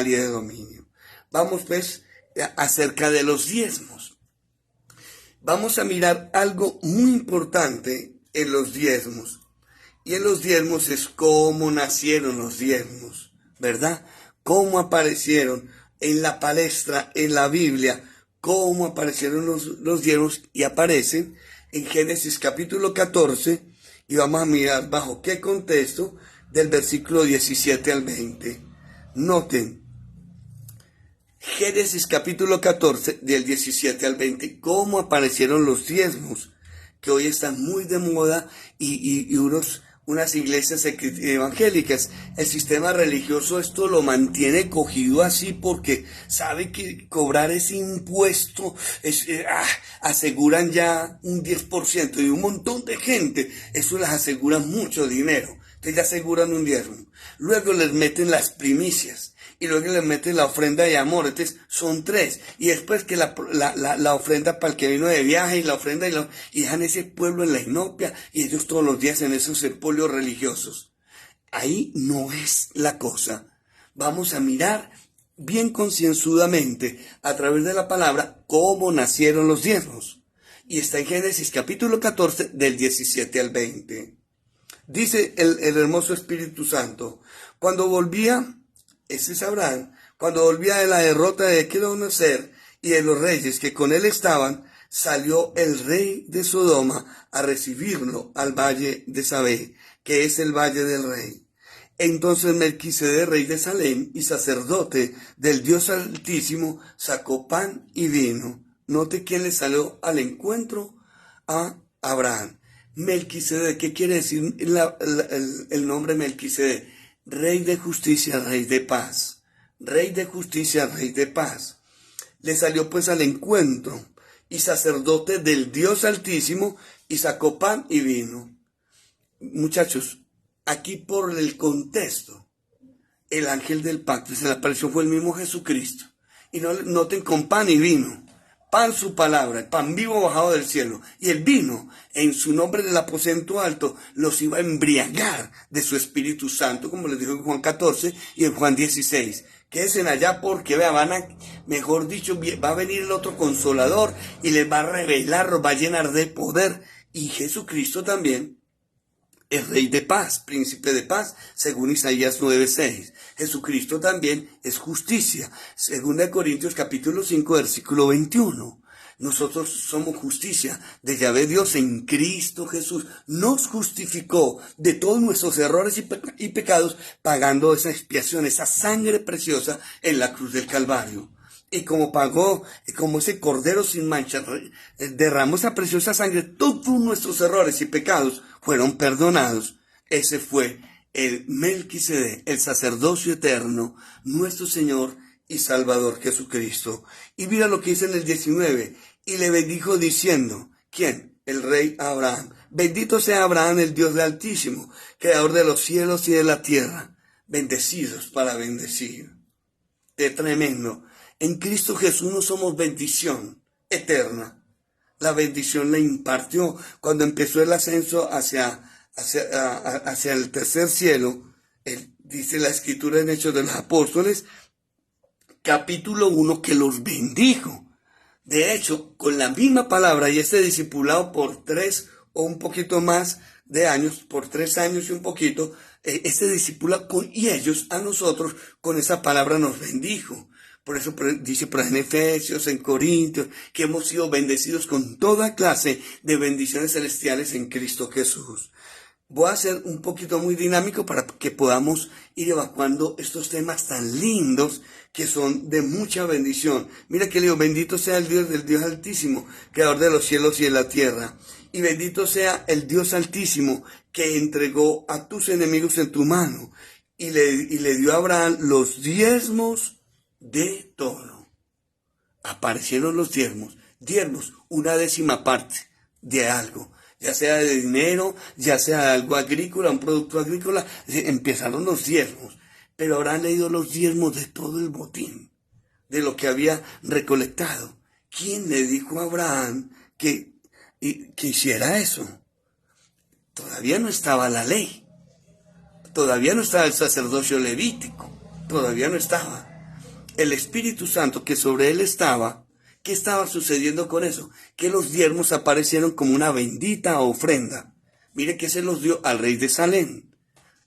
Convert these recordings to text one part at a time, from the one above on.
y de dominio. Vamos pues acerca de los diezmos. Vamos a mirar algo muy importante en los diezmos. Y en los diezmos es cómo nacieron los diezmos, ¿verdad? Cómo aparecieron en la palestra, en la Biblia, cómo aparecieron los diezmos, y aparecen en Génesis capítulo 14, y vamos a mirar bajo qué contexto, del versículo 17 al 20. Noten, Génesis capítulo 14, del 17 al 20, cómo aparecieron los diezmos, que hoy están muy de moda, y unas iglesias evangélicas. El sistema religioso esto lo mantiene cogido así porque sabe que cobrar ese impuesto aseguran ya un 10%, y un montón de gente, eso les asegura mucho dinero. Entonces ya aseguran un diezmo. Luego les meten las primicias. Y luego les meten la ofrenda de amor. Entonces son 3. Y después que la ofrenda para el que vino de viaje, y la ofrenda, y dejan ese pueblo en la inopia, y ellos todos los días en esos empolios religiosos. Ahí no es la cosa. Vamos a mirar bien concienzudamente a través de la palabra cómo nacieron los diezmos. Y está en Génesis capítulo 14 del 17 al 20. Dice el hermoso Espíritu Santo, cuando volvía, ese es Abraham, cuando volvía de la derrota de Kedorlaomer y de los reyes que con él estaban, salió el rey de Sodoma a recibirlo al valle de Sabé, que es el valle del rey. Entonces Melquisedec, rey de Salem y sacerdote del Dios Altísimo, sacó pan y vino. Note quién le salió al encuentro: a Abraham. Melquisedec, ¿qué quiere decir el nombre Melquisedec? Rey de justicia, rey de paz. Rey de justicia, rey de paz. Le salió pues al encuentro, y sacerdote del Dios Altísimo, y sacó pan y vino. Muchachos, aquí por el contexto, el ángel del pacto se le apareció, fue el mismo Jesucristo. Y noten, con pan y vino. Pan, su palabra, el pan vivo bajado del cielo, y el vino, en su nombre del aposento alto, los iba a embriagar de su Espíritu Santo, como les dijo en Juan 14 y en Juan 16. Quédense allá porque, mejor dicho, va a venir el otro Consolador y les va a revelar, los va a llenar de poder. Y Jesucristo también es Rey de paz, Príncipe de paz, según Isaías 9:6. Jesucristo también es justicia, según Corintios capítulo 5, versículo 21. Nosotros somos justicia de Yahvé Dios en Cristo Jesús. Nos justificó de todos nuestros errores y pecados, pagando esa expiación, esa sangre preciosa en la cruz del Calvario. Y como pagó, como ese cordero sin mancha, derramó esa preciosa sangre, todos nuestros errores y pecados fueron perdonados. Ese fue el Melquisedec, el sacerdocio eterno, nuestro Señor y Salvador Jesucristo. Y mira lo que dice en el 19, y le bendijo diciendo, ¿quién? El rey Abraham. Bendito sea Abraham, el Dios del Altísimo, creador de los cielos y de la tierra, bendecidos para bendecir. ¡Qué tremendo! En Cristo Jesús no somos bendición eterna. La bendición la impartió cuando empezó el ascenso hacia el tercer cielo. Dice la Escritura en Hechos de los Apóstoles, capítulo 1, que los bendijo. De hecho, con la misma palabra, y este discipulado por 3 o un poquito más de años, por 3 años y un poquito, este discipulado y ellos a nosotros con esa palabra nos bendijo. Por eso dice por ahí en Efesios, en Corintios, que hemos sido bendecidos con toda clase de bendiciones celestiales en Cristo Jesús. Voy a ser un poquito muy dinámico para que podamos ir evacuando estos temas tan lindos que son de mucha bendición. Mira que le digo, bendito sea el Dios del Dios Altísimo, creador de los cielos y de la tierra. Y bendito sea el Dios Altísimo que entregó a tus enemigos en tu mano y le dio a Abraham los diezmos de todo. Aparecieron los diezmos, una 10ª parte de algo, ya sea de dinero, ya sea de algo agrícola, un producto agrícola. Empezaron los diezmos, pero habrán leído los diezmos de todo el botín, de lo que había recolectado. ¿Quién le dijo a Abraham que hiciera eso? Todavía no estaba la ley, todavía no estaba el sacerdocio levítico, todavía no estaba. el Espíritu Santo que sobre él estaba, ¿qué estaba sucediendo con eso? Que los diezmos aparecieron como una bendita ofrenda. Mire que se los dio al rey de Salem,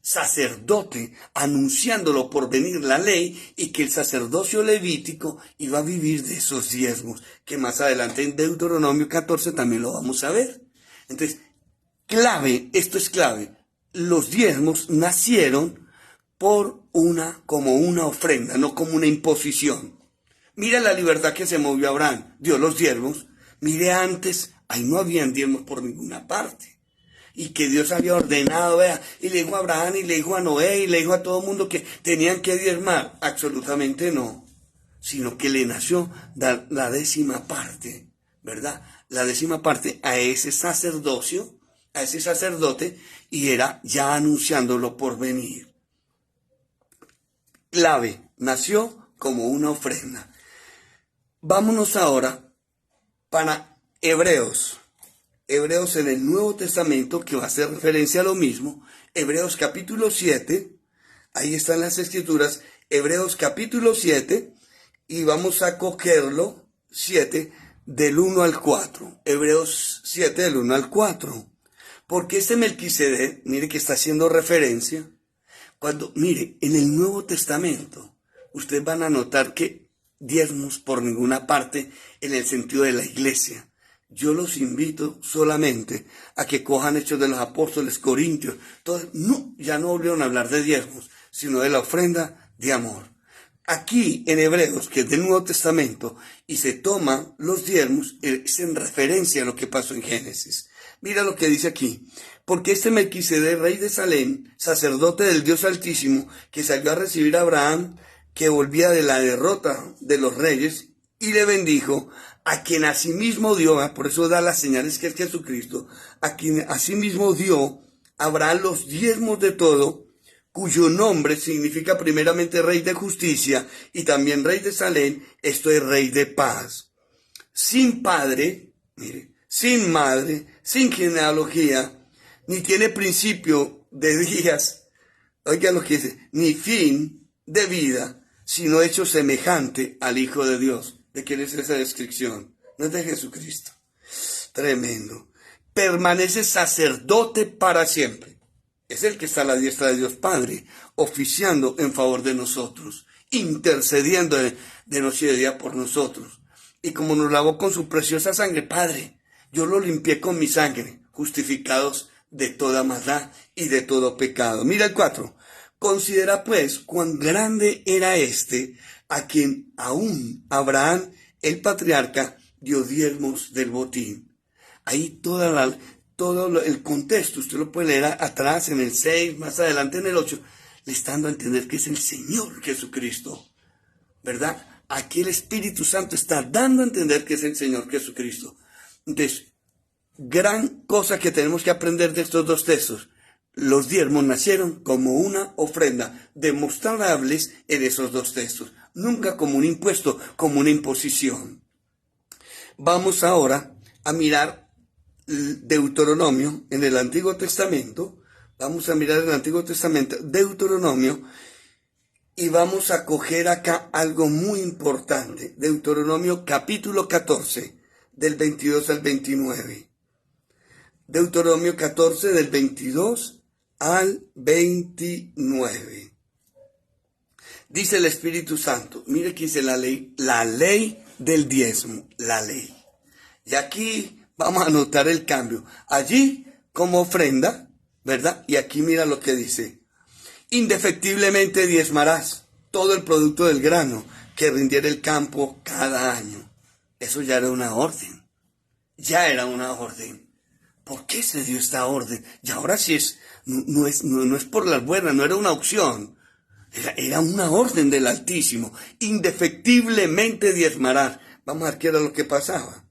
sacerdote, anunciándolo por venir la ley y que el sacerdocio levítico iba a vivir de esos diezmos, que más adelante en Deuteronomio 14 también lo vamos a ver. Entonces, clave, esto es clave, los diezmos nacieron como una ofrenda, no como una imposición. Mira la libertad que se movió Abraham, dio los diezmos. Mire antes, ahí no habían diezmos por ninguna parte. Y que Dios había ordenado, vea, y le dijo a Abraham, y le dijo a Noé, y le dijo a todo el mundo que tenían que diezmar. Absolutamente no, sino que le nació dar la 10ª parte, ¿verdad? La 10ª parte a ese sacerdocio, a ese sacerdote, y era ya anunciándolo por venir. Clave, nació como una ofrenda. Vámonos ahora para Hebreos. Hebreos en el Nuevo Testamento, que va a hacer referencia a lo mismo. Hebreos capítulo 7, ahí están las escrituras. Hebreos capítulo 7, y vamos a cogerlo, 7, del 1 al 4. Hebreos 7, del 1 al 4. Porque este Melquisedec, mire que está haciendo referencia. Mire, en el Nuevo Testamento, ustedes van a notar que diezmos por ninguna parte en el sentido de la iglesia. Yo los invito solamente a que cojan Hechos de los Apóstoles, Corintios, ya no volvieron a hablar de diezmos, sino de la ofrenda de amor. Aquí en Hebreos, que es del Nuevo Testamento, y se toman los diezmos, es en referencia a lo que pasó en Génesis. Mira lo que dice aquí. Porque este Melquisedec, rey de Salem, sacerdote del Dios Altísimo, que salió a recibir a Abraham, que volvía de la derrota de los reyes, y le bendijo, a quien asimismo dio, por eso da las señales que es Jesucristo, a quien asimismo dio Abraham los diezmos de todo, cuyo nombre significa primeramente rey de justicia, y también rey de Salem, esto es rey de paz. Sin padre, mire, sin madre, sin genealogía, ni tiene principio de días, oiga lo que dice, ni fin de vida, sino hecho semejante al Hijo de Dios. ¿De quién es esa descripción? No es de Jesucristo. Tremendo. Permanece sacerdote para siempre. Es el que está a la diestra de Dios Padre, oficiando en favor de nosotros, intercediendo de noche y de día por nosotros. Y como nos lavó con su preciosa sangre, Padre, yo lo limpié con mi sangre, justificados de toda maldad y de todo pecado. Mira el 4. Considera pues cuán grande era este, a quien aún Abraham, el patriarca, dio diezmos del botín. Ahí todo el contexto, usted lo puede leer atrás en el 6, más adelante en el 8, le está dando a entender que es el Señor Jesucristo, ¿verdad? Aquí el Espíritu Santo está dando a entender que es el Señor Jesucristo. Entonces, gran cosa que tenemos que aprender de estos dos textos. Los diezmos nacieron como una ofrenda, demostrables en esos dos textos. Nunca como un impuesto, como una imposición. Vamos ahora a mirar Deuteronomio en el Antiguo Testamento. Vamos a mirar el Antiguo Testamento, Deuteronomio, y vamos a coger acá algo muy importante. Deuteronomio capítulo 14, del 22 al 29. Deuteronomio 14, del 22 al 29. Dice el Espíritu Santo, mire que dice la ley del diezmo, la ley. Y aquí vamos a notar el cambio. Allí como ofrenda, ¿verdad? Y aquí mira lo que dice. Indefectiblemente diezmarás todo el producto del grano que rindiera el campo cada año. Eso ya era una orden. Ya era una orden. ¿Por qué se dio esta orden? Y ahora sí no es por las buenas, no era una opción. Era una orden del Altísimo. Indefectiblemente diezmarás. Vamos a ver qué era lo que pasaba.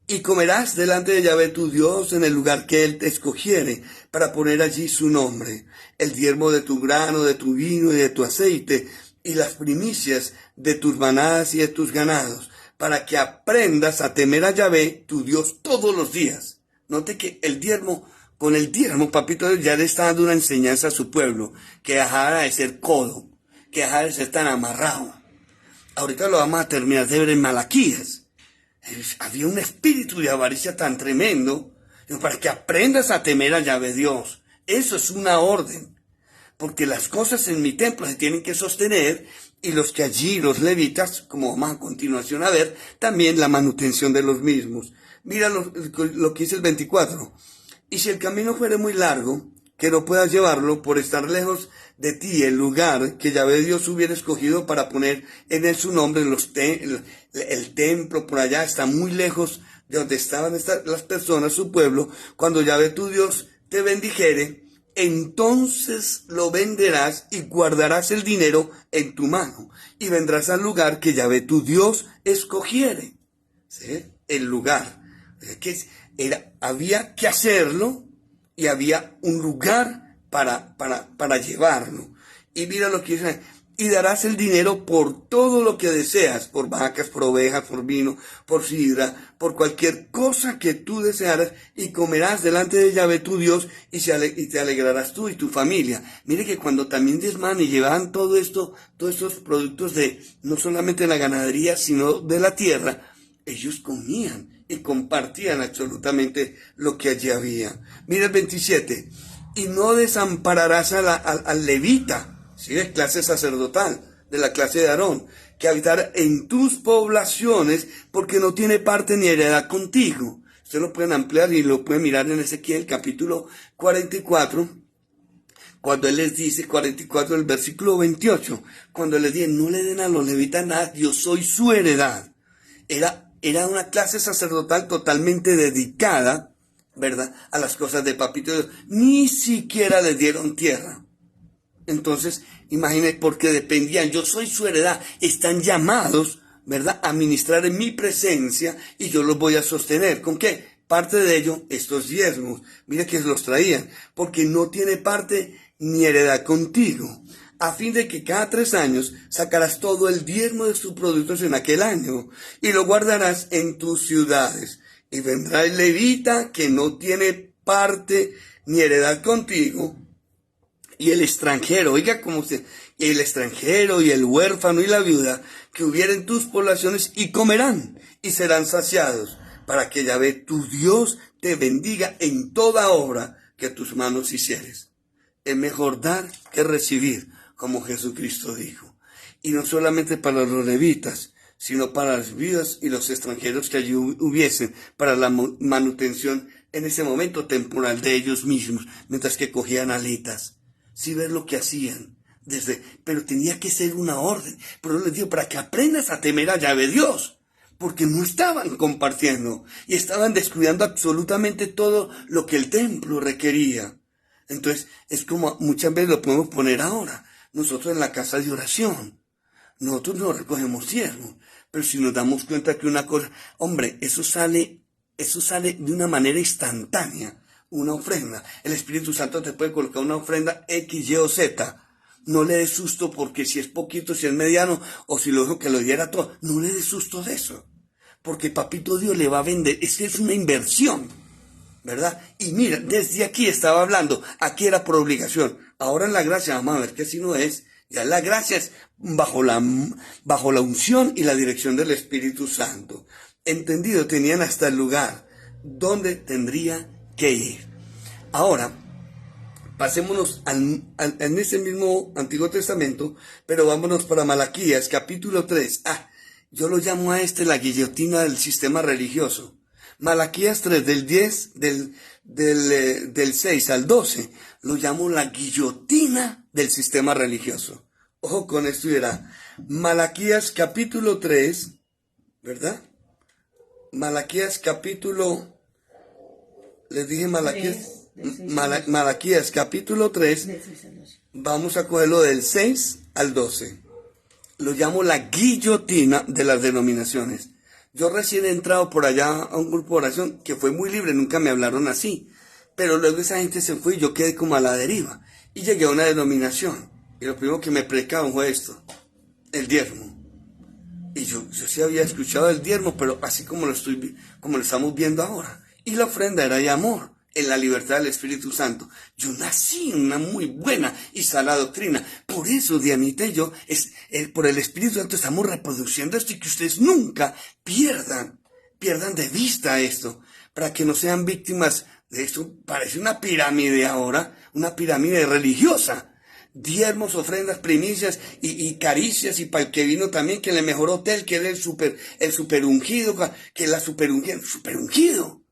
Y comerás delante de Yahvé tu Dios en el lugar que Él te escogiere para poner allí su nombre. El diezmo de tu grano, de tu vino y de tu aceite y las primicias de tus manadas y de tus ganados, para que aprendas a temer a Yahvé tu Dios todos los días. Note que con el diezmo, papito, ya le está dando una enseñanza a su pueblo, que dejara de ser codo, que dejara de ser tan amarrado. Ahorita lo vamos a terminar de ver en Malaquías. Había un espíritu de avaricia tan tremendo, para que aprendas a temer a Yahvé Dios. Eso es una orden, porque las cosas en mi templo se tienen que sostener, y los que allí, los levitas, como vamos a continuación a ver, también la manutención de los mismos. Mira lo que dice el 24. Y si el camino fuere muy largo, que no puedas llevarlo por estar lejos de ti el lugar que Yahvé Dios hubiera escogido para poner en él su nombre, el templo por allá está muy lejos de donde estaban las personas, su pueblo. Cuando Yahvé tu Dios te bendijere, entonces lo venderás y guardarás el dinero en tu mano, y vendrás al lugar que Yahvé tu Dios escogiere. ¿Sí? El lugar. Había que hacerlo, y había un lugar para llevarlo. Y mira lo que dice: y darás el dinero por todo lo que deseas, por vacas, por ovejas, por vino, por sidra, por cualquier cosa que tú desearas, y comerás delante de Yahvé tu Dios, y te alegrarás tú y tu familia. Mire que cuando también diezmaban y llevaban todo esto, todos estos productos de no solamente la ganadería, sino de la tierra, ellos comían y compartían absolutamente lo que allí había. Mira el 27. Y no desampararás al levita, ¿sí? De clase sacerdotal, de la clase de Aarón, que habitar en tus poblaciones, porque no tiene parte ni heredad contigo. Ustedes lo pueden ampliar y lo pueden mirar en Ezequiel capítulo 44, cuando él les dice, 44 del versículo 28, cuando les dice: no le den a los levitas nada, yo soy su heredad. Era una clase sacerdotal totalmente dedicada, ¿verdad?, a las cosas de papito Dios. Ni siquiera les dieron tierra. Entonces, imagínense, porque dependían, yo soy su heredad, están llamados, ¿verdad?, a ministrar en mi presencia, y yo los voy a sostener. ¿Con qué? Parte de ello, estos diezmos. Mira que los traían, porque no tiene parte ni heredad contigo, a fin de que cada 3 años sacarás todo el diezmo de sus productos en aquel año, y lo guardarás en tus ciudades. Y vendrá el levita que no tiene parte ni heredad contigo, y el extranjero, oiga como usted, el extranjero y el huérfano y la viuda que hubiera en tus poblaciones, y comerán y serán saciados, para que Yahvé tu Dios te bendiga en toda obra que tus manos hicieres. Es mejor dar que recibir, como Jesucristo dijo. Y no solamente para los levitas, sino para las viudas y los extranjeros que allí hubiesen, para la manutención en ese momento temporal de ellos mismos, mientras que cogían alitas. Sí, ver lo que hacían, pero tenía que ser una orden. Pero les digo, para que aprendas a temer a Yahvé Dios, porque no estaban compartiendo y estaban descuidando absolutamente todo lo que el templo requería. Entonces, es como muchas veces lo podemos poner ahora. Nosotros en la casa de oración, nosotros no recogemos diezmos, pero si nos damos cuenta que una cosa, hombre, eso sale de una manera instantánea, una ofrenda. El Espíritu Santo te puede colocar una ofrenda X, Y o Z. No le des susto porque si es poquito, si es mediano, o si lo dijo que lo diera todo. No le des susto de eso, porque Papito Dios le va a vender. Es que es una inversión, ¿verdad? Y mira, desde aquí estaba hablando, aquí era por obligación. Ahora en la gracia, vamos a ver que así no es. Ya la gracia es bajo la unción y la dirección del Espíritu Santo. Entendido, tenían hasta el lugar donde tendría que ir. Ahora, pasémonos en ese mismo Antiguo Testamento, pero vámonos para Malaquías, capítulo 3. Yo lo llamo a la guillotina del sistema religioso. Malaquías 3, del 6 al 12, lo llamo la guillotina del sistema religioso. Ojo con esto y verá. Malaquías capítulo 3, ¿verdad? Malaquías capítulo, les dije Malaquías capítulo 3, vamos a cogerlo del 6 al 12. Lo llamo la guillotina de las denominaciones. Yo recién he entrado por allá a un grupo de oración que fue muy libre, nunca me hablaron así. Pero luego esa gente se fue y yo quedé como a la deriva. Y llegué a una denominación. Y lo primero que me predicaban fue esto, el diezmo. Y yo sí había escuchado el diezmo, pero así como lo estamos viendo ahora. Y la ofrenda era de amor. en la libertad del Espíritu Santo. Yo nací en una muy buena y sana doctrina. Por eso, Dianita y yo, por el Espíritu Santo estamos reproduciendo esto y que ustedes nunca pierdan de vista esto, para que no sean víctimas de esto. Parece una pirámide ahora, una pirámide religiosa. Diezmos, ofrendas, primicias y caricias, y para el que vino también, que en el mejor hotel, que era el super ungido, que la super ungido.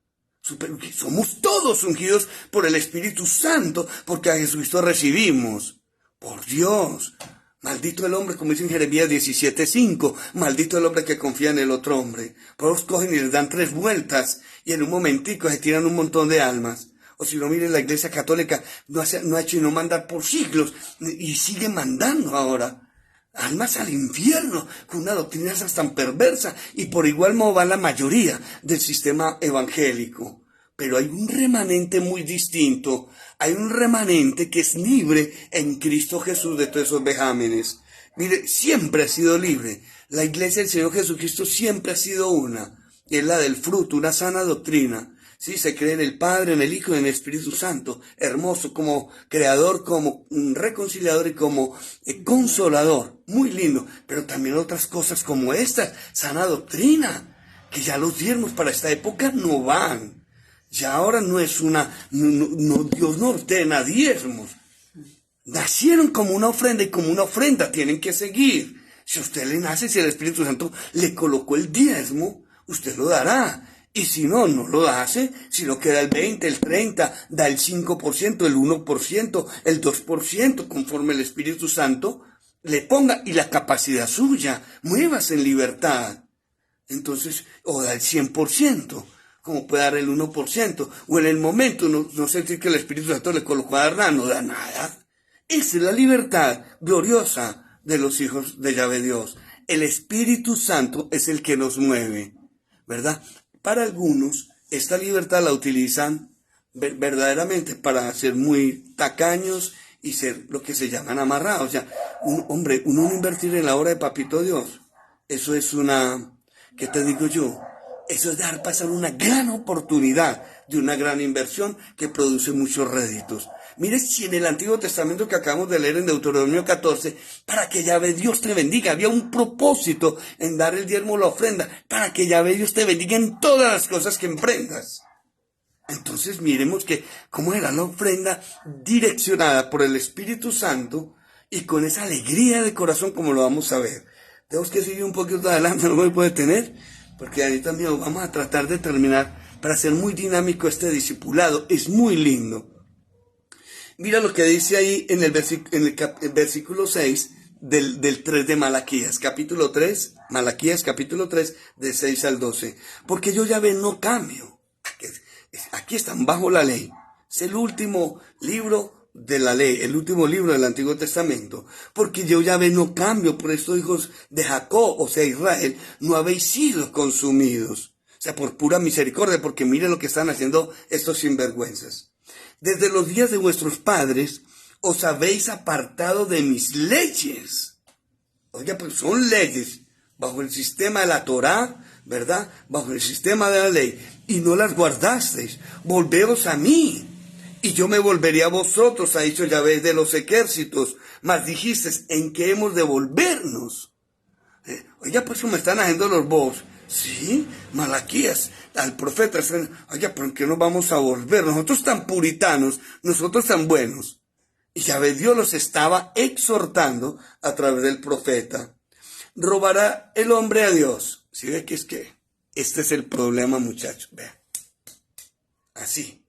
Somos todos ungidos por el Espíritu Santo, porque a Jesucristo recibimos. Por Dios. Maldito el hombre, como dice en Jeremías 17:5, maldito el hombre que confía en el otro hombre. Por eso cogen y les dan 3 vueltas, y en un momentico se tiran un montón de almas. O si no, miren, la Iglesia Católica no ha hecho y no mandar por siglos, y sigue mandando ahora almas al infierno, con una doctrina tan perversa, y por igual modo va la mayoría del sistema evangélico. Pero hay un remanente muy distinto, hay un remanente que es libre en Cristo Jesús de todos esos vejámenes. Mire, siempre ha sido libre. La Iglesia del Señor Jesucristo siempre ha sido una, y es la del fruto, una sana doctrina. Sí, se cree en el Padre, en el Hijo y en el Espíritu Santo, hermoso, como creador, como reconciliador y como consolador, muy lindo, pero también otras cosas como esta, sana doctrina, que ya los diezmos para esta época no van, ya ahora no es Dios no ordena diezmos, nacieron como una ofrenda y como una ofrenda tienen que seguir. Si usted le nace, si el Espíritu Santo le colocó el diezmo, usted lo dará. Y si no lo hace, si no queda el 20, el 30, da el 5%, el 1%, el 2%, conforme el Espíritu Santo le ponga, y la capacidad suya, muévase en libertad. Entonces, o da el 100%, como puede dar el 1%, o en el momento no sentir que el Espíritu Santo le colocó a dar nada, no da nada. Esa es la libertad gloriosa de los hijos de Yahvé Dios. El Espíritu Santo es el que nos mueve, ¿verdad? Para algunos, esta libertad la utilizan verdaderamente para ser muy tacaños y ser lo que se llaman amarrados. O sea, uno no invertir en la obra de Papito Dios. Eso es ¿qué te digo yo? Eso es dejar pasar una gran oportunidad de una gran inversión que produce muchos réditos. Mire, si en el Antiguo Testamento que acabamos de leer en Deuteronomio 14, para que Yahvé Dios te bendiga, había un propósito en dar el diezmo o la ofrenda, para que Yahvé Dios te bendiga en todas las cosas que emprendas. Entonces miremos que cómo era la ofrenda direccionada por el Espíritu Santo y con esa alegría de corazón, como lo vamos a ver. Tenemos que seguir un poquito adelante, no me puede detener, porque ahí también vamos a tratar de terminar para hacer muy dinámico este discipulado. Es muy lindo. Mira lo que dice ahí en el versículo 6 del 3 de Malaquías, capítulo 3, Malaquías capítulo 3, de 6 al 12. Porque yo Yahvé no cambio. Aquí están bajo la ley. Es el último libro de la ley, el último libro del Antiguo Testamento. Porque yo Yahvé no cambio, por estos hijos de Jacob, o sea Israel, no habéis sido consumidos. O sea, por pura misericordia, porque miren lo que están haciendo estos sinvergüenzas. Desde los días de vuestros padres os habéis apartado de mis leyes. Oiga, pues son leyes bajo el sistema de la Torá, ¿verdad? Bajo el sistema de la ley. Y no las guardasteis. Volveos a mí. Y yo me volveré a vosotros, ha dicho Yahvé de los ejércitos. Mas dijisteis, ¿en qué hemos de volvernos? Oiga, pues me están haciendo los bobos. Sí, Malaquías, al profeta, oiga, ¿pero en qué nos vamos a volver? Nosotros tan puritanos, nosotros tan buenos. Y Yahvé Dios los estaba exhortando a través del profeta. ¿Robará el hombre a Dios? ¿Sí ve que este es el problema, muchachos? Vean. Así,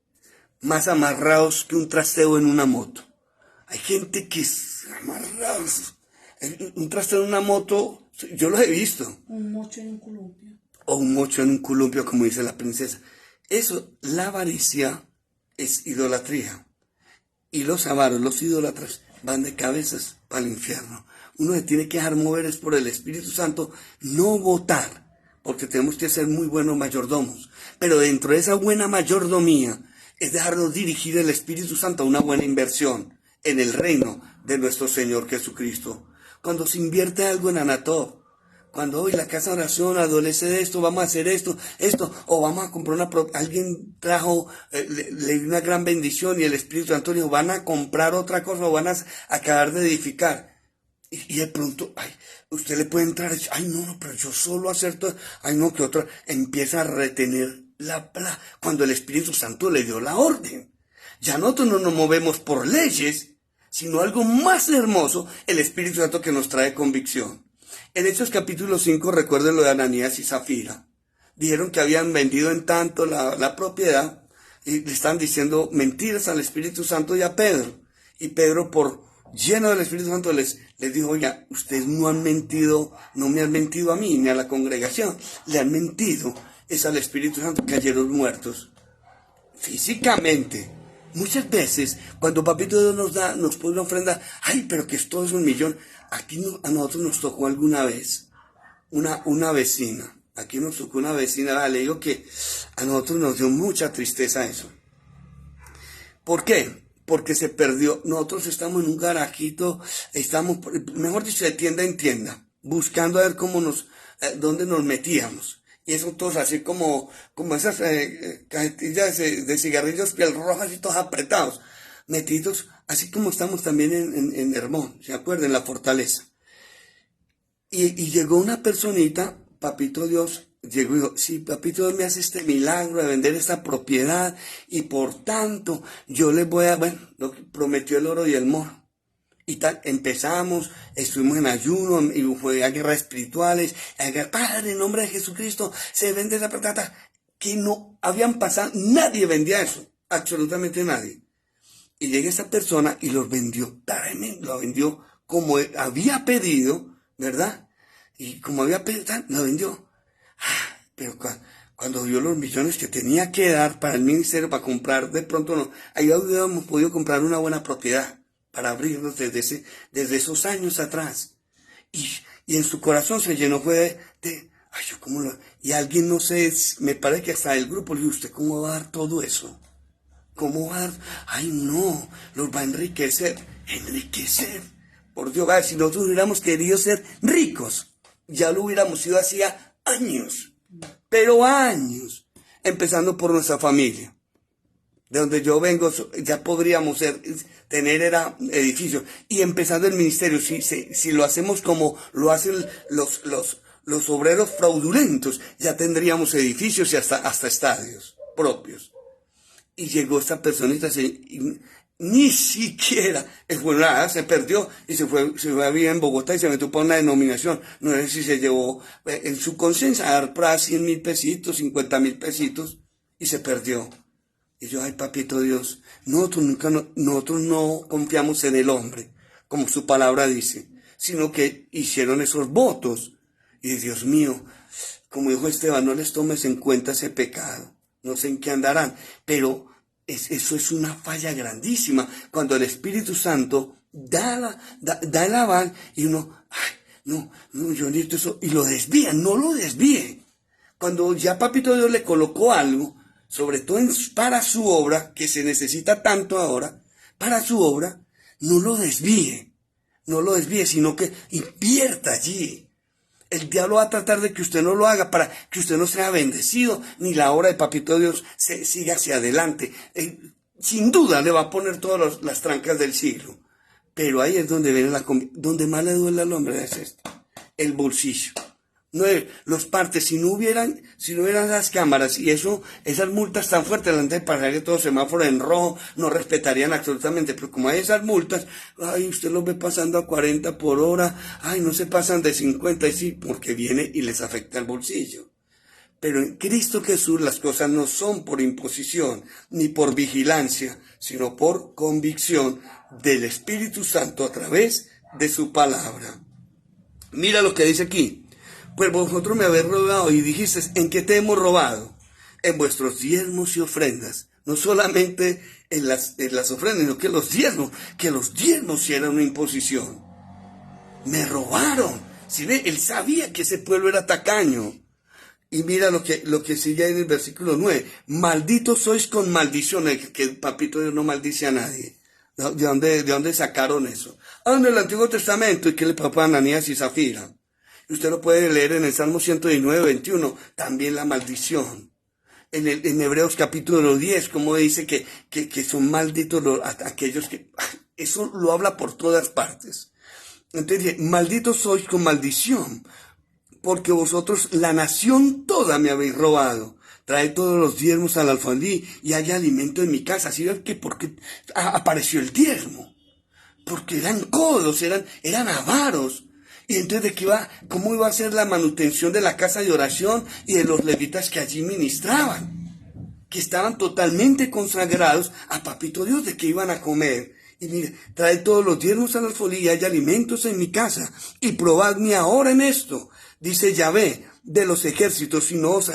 más amarrados que un trasteo en una moto. Hay gente que es amarrados. Un trasteo en una moto, yo los he visto. Un mocho en un columpio. O un mocho en un columpio, como dice la princesa. Eso, la avaricia es idolatría. Y los avaros, los idólatras, van de cabezas para el infierno. Uno se tiene que dejar mover es por el Espíritu Santo, no votar, porque tenemos que ser muy buenos mayordomos. Pero dentro de esa buena mayordomía es dejarnos dirigir el Espíritu Santo a una buena inversión en el reino de nuestro Señor Jesucristo. Cuando se invierte algo en Anató, Cuando hoy la casa de oración adolece de esto, vamos a hacer esto, o vamos a comprar alguien trajo, le dio una gran bendición y el Espíritu Santo dijo, van a comprar otra cosa o van a acabar de edificar. Y de pronto, usted le puede entrar y decir, no, pero yo solo acerto, no, que otro empieza a retener cuando el Espíritu Santo le dio la orden. Ya nosotros no nos movemos por leyes, sino algo más hermoso, el Espíritu Santo que nos trae convicción. En Hechos capítulo 5, recuerden lo de Ananías y Zafira. Dijeron que habían vendido en tanto la propiedad y le están diciendo mentiras al Espíritu Santo y a Pedro. Y Pedro, lleno del Espíritu Santo, les dijo, oiga, ustedes no han mentido, no me han mentido a mí ni a la congregación, le han mentido, es al Espíritu Santo, cayeron muertos físicamente. Muchas veces, cuando Papito Dios nos pone una ofrenda, pero que esto es 1.000.000, aquí a nosotros nos tocó alguna vez una vecina, aquí nos tocó una vecina, le digo que a nosotros nos dio mucha tristeza eso. ¿Por qué? Porque se perdió. Nosotros estamos en un garajito, estamos, mejor dicho, de tienda en tienda, buscando a ver dónde nos metíamos. Y eso todos así como esas cajetillas de cigarrillos piel rojas y todos apretados, metidos, así como estamos también en Hermón, ¿se acuerdan? En la Fortaleza. Y llegó una personita, Papito Dios, llegó y dijo, sí, Papito Dios me hace este milagro de vender esta propiedad y por tanto yo les voy a, lo que prometió el oro y el moro. Y tal, empezamos, estuvimos en ayuno, y fue a guerras espirituales, Padre, en nombre de Jesucristo, se vende esa plata, que no habían pasado, nadie vendía eso, absolutamente nadie. Y llega esa persona y los vendió, lo vendió como había pedido, ¿verdad? Y como había pedido, lo vendió. Pero cuando vio los millones que tenía que dar para el ministerio, para comprar, de pronto no, ahí habíamos podido comprar una buena propiedad para abrirnos desde esos años atrás. Y en su corazón se llenó fue yo cómo y alguien, no sé, me parece que hasta el grupo le dijo, ¿usted cómo va a dar todo eso? ¿Cómo va a dar? No, los va a enriquecer. Por Dios, si nosotros hubiéramos querido ser ricos, ya lo hubiéramos sido hacía años, pero años, empezando por nuestra familia. De donde yo vengo, ya podríamos tener edificios. Y empezando el ministerio, si lo hacemos como lo hacen los obreros fraudulentos, ya tendríamos edificios y hasta estadios propios. Y llegó esta personita, ni siquiera, se perdió y se fue a vivir en Bogotá y se metió para una denominación. No sé si se llevó en su conciencia a dar para 100.000 pesitos, 50.000 pesitos y se perdió. Y yo, Papito Dios, nosotros no confiamos en el hombre, como su palabra dice, sino que hicieron esos votos. Y Dios mío, como dijo Esteban, no les tomes en cuenta ese pecado, no sé en qué andarán, pero eso es una falla grandísima, cuando el Espíritu Santo da el aval y uno, no, yo necesito eso, y lo desvía, no lo desvíe. Cuando ya Papito Dios le colocó algo, sobre todo para su obra, que se necesita tanto ahora, para su obra, no lo desvíe, sino que invierta allí. El diablo va a tratar de que usted no lo haga para que usted no sea bendecido, ni la obra de Papito Dios siga hacia adelante. Sin duda le va a poner todas las trancas del siglo, pero ahí es donde viene donde más le duele al hombre, es esto, el bolsillo. No, los partes, si no hubieran las cámaras y esas multas tan fuertes, la gente pasaría todo semáforo en rojo, no respetarían absolutamente, pero como hay esas multas, usted los ve pasando a 40 por hora, no se pasan de 50, y sí, porque viene y les afecta el bolsillo. Pero en Cristo Jesús las cosas no son por imposición, ni por vigilancia, sino por convicción del Espíritu Santo a través de su palabra. Mira lo que dice aquí. Pues vosotros me habéis robado y dijisteis, ¿en qué te hemos robado? En vuestros diezmos y ofrendas. No solamente en las ofrendas, sino que los diezmos sí eran una imposición. Me robaron. ¿Sí ve? Él sabía que ese pueblo era tacaño. Y mira lo que sigue en el versículo 9. Malditos sois con maldiciones, que el Papito Dios no maldice a nadie. ¿De dónde sacaron eso? En el Antiguo Testamento. ¿Y qué le pasó a Ananías y Zafira? Usted lo puede leer en el Salmo 119, 21, también la maldición. En Hebreos capítulo 10, como dice que son malditos aquellos que... Eso lo habla por todas partes. Entonces dice, malditos sois con maldición, porque vosotros la nación toda me habéis robado. Trae todos los diezmos al alfolí y haya alimento en mi casa. Así ven que porque apareció el diezmo. Porque eran codos, eran avaros. Y entonces, ¿cómo iba a ser la manutención de la casa de oración y de los levitas que allí ministraban? Que estaban totalmente consagrados a Papito Dios, de que iban a comer. Y mire, trae todos los diezmos al alfolí y hay alimentos en mi casa. Y probadme ahora en esto, dice Yahvé de los ejércitos, y no os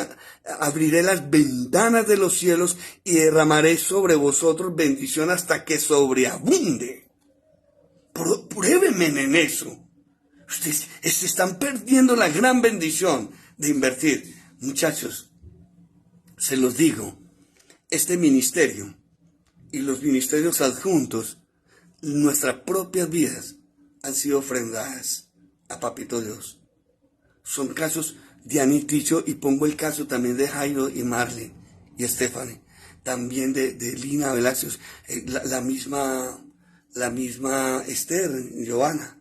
abriré las ventanas de los cielos y derramaré sobre vosotros bendición hasta que sobreabunde. Pruébenme en eso. Ustedes están perdiendo la gran bendición de invertir. Muchachos, se los digo, este ministerio y los ministerios adjuntos, nuestras propias vidas han sido ofrendadas a Papito Dios. Son casos de Aniticho, y pongo el caso también de Jairo y Marley y Stephanie, también de Lina Velázquez, la misma Esther, Giovanna.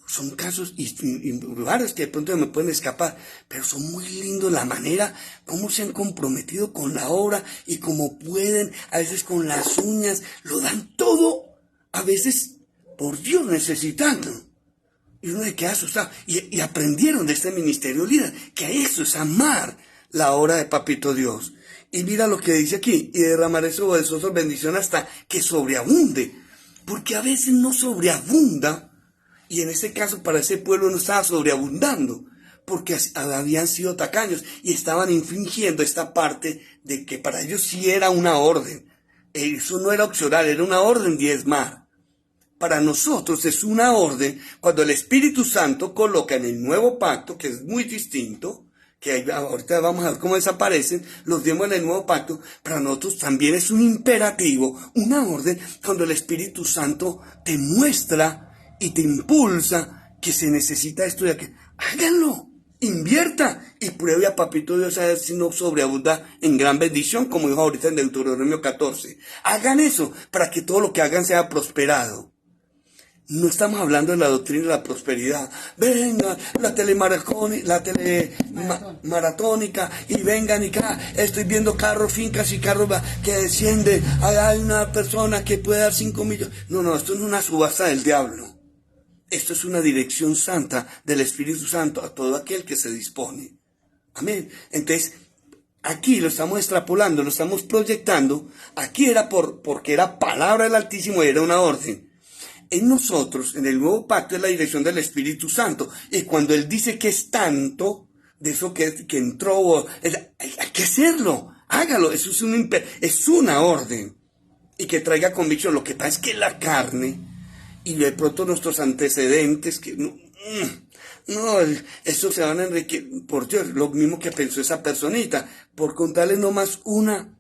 Son casos y lugares que de pronto me pueden escapar, pero son muy lindos la manera como se han comprometido con la obra y como pueden, a veces con las uñas, lo dan todo, a veces por Dios necesitando. Y uno se queda asustado. Y aprendieron de este ministerio líder, que eso es amar la obra de Papito Dios. Y mira lo que dice aquí, y derramaré sobre vosotros bendición hasta que sobreabunde, porque a veces no sobreabunda. Y en ese caso para ese pueblo no estaba sobreabundando, porque habían sido tacaños y estaban infringiendo esta parte de que para ellos sí era una orden. Eso no era opcional, era una orden diezmar. Para nosotros es una orden cuando el Espíritu Santo coloca en el nuevo pacto, que es muy distinto, que ahorita vamos a ver cómo desaparecen los diezmos en el nuevo pacto. Para nosotros también es un imperativo, una orden, cuando el Espíritu Santo te muestra y te impulsa que se necesita esto y aquello. Háganlo, invierta y pruebe a Papito Dios a ver si no sobreabunda en gran bendición, como dijo ahorita en Deuteronomio 14. Hagan eso para que todo lo que hagan sea prosperado. No estamos hablando de la doctrina de la prosperidad. Venga, la telemaratónica y vengan y acá estoy viendo carros, fincas y carros que descienden. Hay una persona que puede dar 5 millones. No, esto no es una subasta del diablo. Esto es una dirección santa del Espíritu Santo a todo aquel que se dispone. Amén. Entonces, aquí lo estamos extrapolando, lo estamos proyectando. Aquí era porque era palabra del Altísimo y era una orden. En nosotros, en el nuevo pacto, es la dirección del Espíritu Santo. Y cuando Él dice que es tanto, de eso que entró, hay que hacerlo. Hágalo. Eso es una orden. Y que traiga convicción. Lo que pasa es que la carne, y de pronto nuestros antecedentes, que eso se van a enriquecer, por Dios, lo mismo que pensó esa personita, por contarle nomás una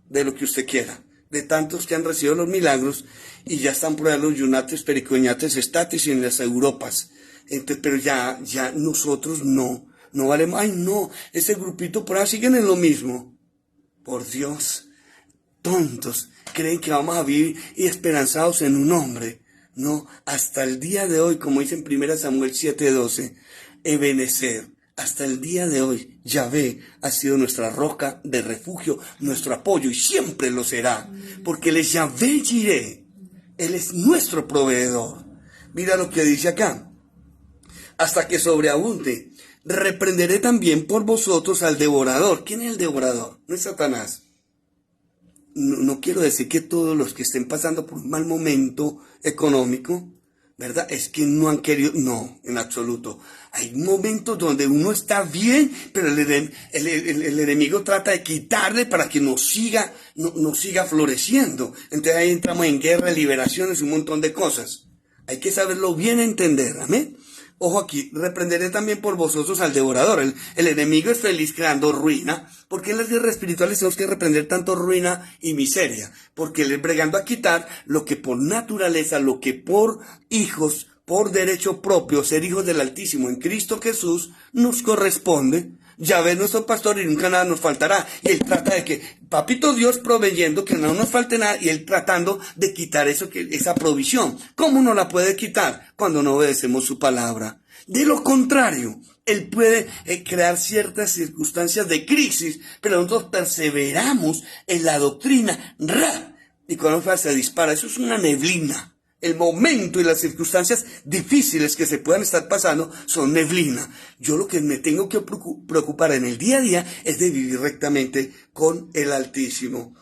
de lo que usted quiera, de tantos que han recibido los milagros, y ya están por ahí los yunates, pericoñates, estatis y en las Europas. Entonces, pero ya nosotros no valemos, ese grupito por ahí siguen en lo mismo. Por Dios, tontos, creen que vamos a vivir y esperanzados en un hombre. No, hasta el día de hoy, como dice en 1 Samuel 7:12, Ebenezer, hasta el día de hoy, Yahvé ha sido nuestra roca de refugio, nuestro apoyo, y siempre lo será, porque Él es Yahvé Jireh, Él es nuestro proveedor. Mira lo que dice acá, hasta que sobreabunde, reprenderé también por vosotros al devorador. ¿Quién es el devorador? No es Satanás. No quiero decir que todos los que estén pasando por un mal momento económico, ¿verdad? Es que no han querido, no, en absoluto. Hay momentos donde uno está bien, pero el enemigo trata de quitarle para que no siga floreciendo. Entonces ahí entramos en guerra, liberaciones, un montón de cosas. Hay que saberlo bien entender, amén. Ojo aquí, reprenderé también por vosotros al devorador. El enemigo es feliz creando ruina, porque en las guerras espirituales tenemos que reprender tanto ruina y miseria, porque él es bregando a quitar lo que por naturaleza, lo que por hijos, por derecho propio ser hijos del Altísimo en Cristo Jesús, nos corresponde. Yahvé es nuestro pastor y nunca nada nos faltará. Y Él trata de que, papito Dios proveyendo, que no nos falte nada, y Él tratando de quitar esa provisión. ¿Cómo no la puede quitar? Cuando no obedecemos su palabra. De lo contrario, Él puede crear ciertas circunstancias de crisis, pero nosotros perseveramos en la doctrina. Y cuando se dispara, eso es una neblina. El momento y las circunstancias difíciles que se puedan estar pasando son neblina. Yo lo que me tengo que preocupar en el día a día es de vivir rectamente con el Altísimo.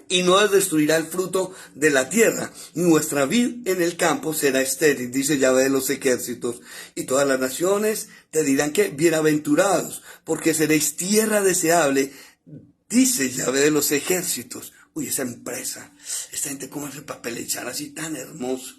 Y no destruirá el fruto de la tierra. Nuestra vid en el campo será estéril, dice Yahvé de los ejércitos. Y todas las naciones te dirán que bienaventurados, porque seréis tierra deseable, dice Yahvé de los ejércitos. Uy, esa empresa, esta gente cómo hace papel echar así tan hermoso.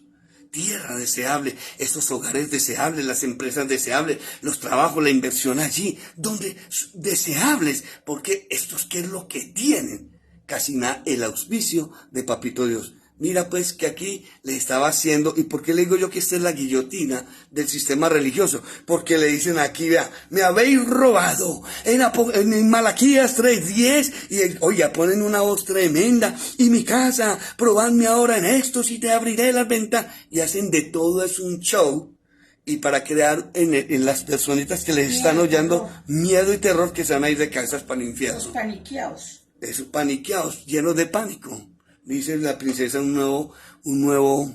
Tierra deseable, estos hogares deseables, las empresas deseables, los trabajos, la inversión allí, donde deseables, porque estos qué es lo que tienen, casi nada, el auspicio de Papito Dios. Mira pues que aquí le estaba haciendo, ¿y por qué le digo yo que esta es la guillotina del sistema religioso? Porque le dicen aquí, vea, me habéis robado, en Malaquías 3:10, y oye, ponen una voz tremenda, y mi casa, probadme ahora en esto, si te abriré las ventanas, y hacen de todo, es un show, y para crear en las personitas que les están oyendo miedo y terror, que se van a ir de casas para el infierno. Los paniqueados. Esos paniqueados, llenos de pánico. Dice la princesa una nueva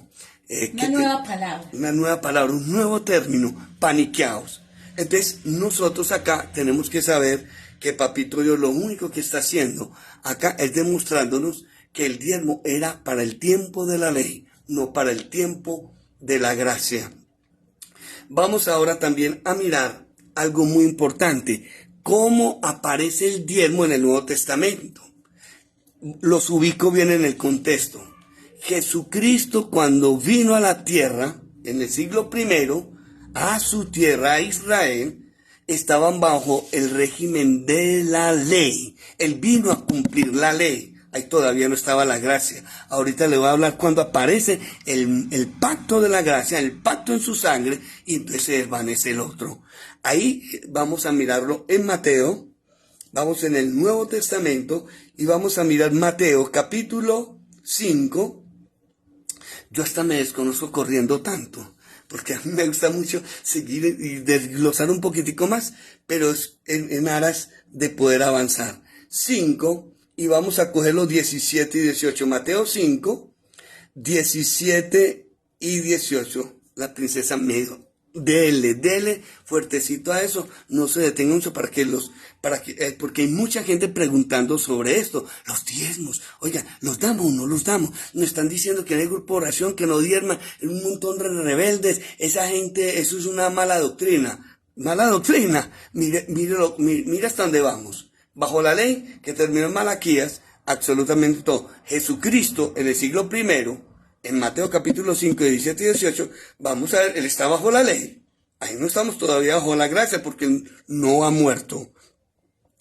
palabra, un nuevo término, paniqueados. Entonces nosotros acá tenemos que saber que Papito Dios lo único que está haciendo acá es demostrándonos que el diezmo era para el tiempo de la ley, no para el tiempo de la gracia. Vamos ahora también a mirar algo muy importante, cómo aparece el diezmo en el Nuevo Testamento. Los ubico bien en el contexto. Jesucristo, cuando vino a la tierra, en el siglo I, a su tierra, a Israel, estaban bajo el régimen de la ley. Él vino a cumplir la ley. Ahí todavía no estaba la gracia. Ahorita le voy a hablar cuando aparece el pacto de la gracia, el pacto en su sangre, y entonces se desvanece el otro. Ahí vamos a mirarlo en Mateo. Vamos en el Nuevo Testamento y vamos a mirar Mateo capítulo 5. Yo hasta me desconozco corriendo tanto, porque a mí me gusta mucho seguir y desglosar un poquitico más, pero es en aras de poder avanzar. 5, y vamos a coger los 17 y 18. Mateo 5, 17 y 18. La princesa me dijo, dele fuertecito a eso, no se detengan mucho porque hay mucha gente preguntando sobre esto, los diezmos, oiga, ¿los damos o no los damos? Nos están diciendo que hay grupo de oración que no diezma, un montón de rebeldes, esa gente, eso es una mala doctrina, mira hasta dónde vamos, bajo la ley que terminó en Malaquías, absolutamente todo, Jesucristo en el siglo I, en Mateo capítulo 5, 17 y 18, vamos a ver, Él está bajo la ley. Ahí no estamos todavía bajo la gracia porque Él no ha muerto.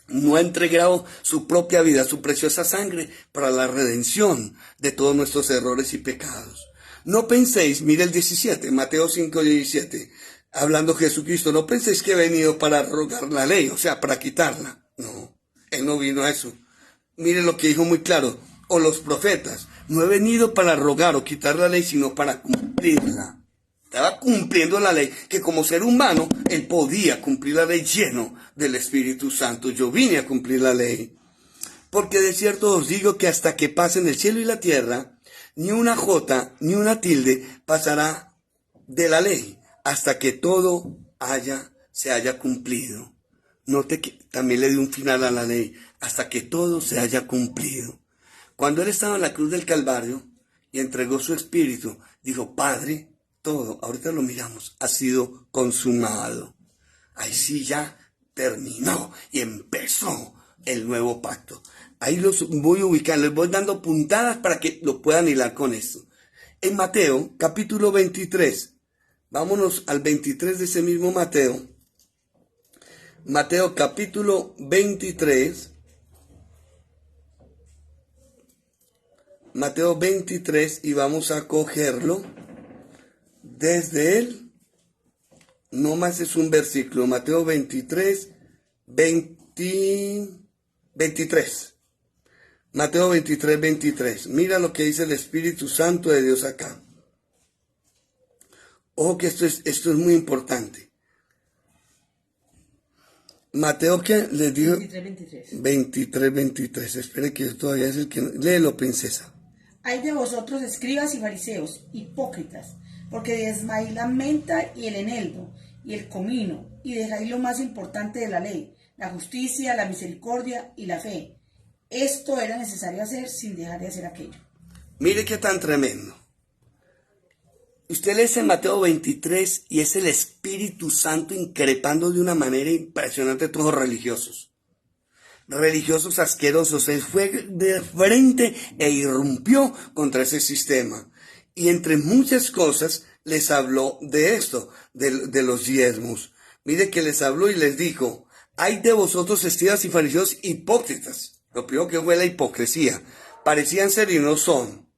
No ha entregado su propia vida, su preciosa sangre para la redención de todos nuestros errores y pecados. No penséis, mire el 17, Mateo 5, 17, hablando Jesucristo, no penséis que he venido para rogar la ley, o sea, para quitarla. No, Él no vino a eso. Mire lo que dijo muy claro, o los profetas. No he venido para rogar o quitar la ley, sino para cumplirla. Estaba cumpliendo la ley, que como ser humano, él podía cumplir la ley lleno del Espíritu Santo. Yo vine a cumplir la ley. Porque de cierto os digo que hasta que pasen el cielo y la tierra, ni una jota, ni una tilde pasará de la ley, hasta que todo se haya cumplido. Note que también le dio un final a la ley, hasta que todo se haya cumplido. Cuando Él estaba en la cruz del Calvario y entregó su espíritu, dijo, Padre, todo, ahorita lo miramos, ha sido consumado. Ahí sí ya terminó y empezó el nuevo pacto. Ahí los voy a ubicar, les voy dando puntadas para que lo puedan hilar con esto. En Mateo, capítulo 23, vámonos al 23 de ese mismo Mateo. Mateo, capítulo 23. Mateo 23 y vamos a cogerlo desde él, no más es un versículo, Mateo 23, 23. Mateo 23, 23. Mira lo que dice el Espíritu Santo de Dios acá. Ojo que esto es muy importante. Mateo, ¿qué les dijo? 23, 23. Espere que todavía es el que... Léelo, princesa. Hay de vosotros, escribas y fariseos, hipócritas, porque diezmáis la menta y el eneldo y el comino, y dejáis lo más importante de la ley, la justicia, la misericordia y la fe. Esto era necesario hacer sin dejar de hacer aquello. Mire qué tan tremendo. Usted lee en Mateo 23 y es el Espíritu Santo increpando de una manera impresionante a todos los religiosos. Religiosos asquerosos. Él fue de frente e irrumpió contra ese sistema. Y entre muchas cosas les habló de esto, de los diezmos. Mire que les habló y les dijo, hay de vosotros escribas y fariseos hipócritas. Lo primero que fue la hipocresía. Parecían ser y no son.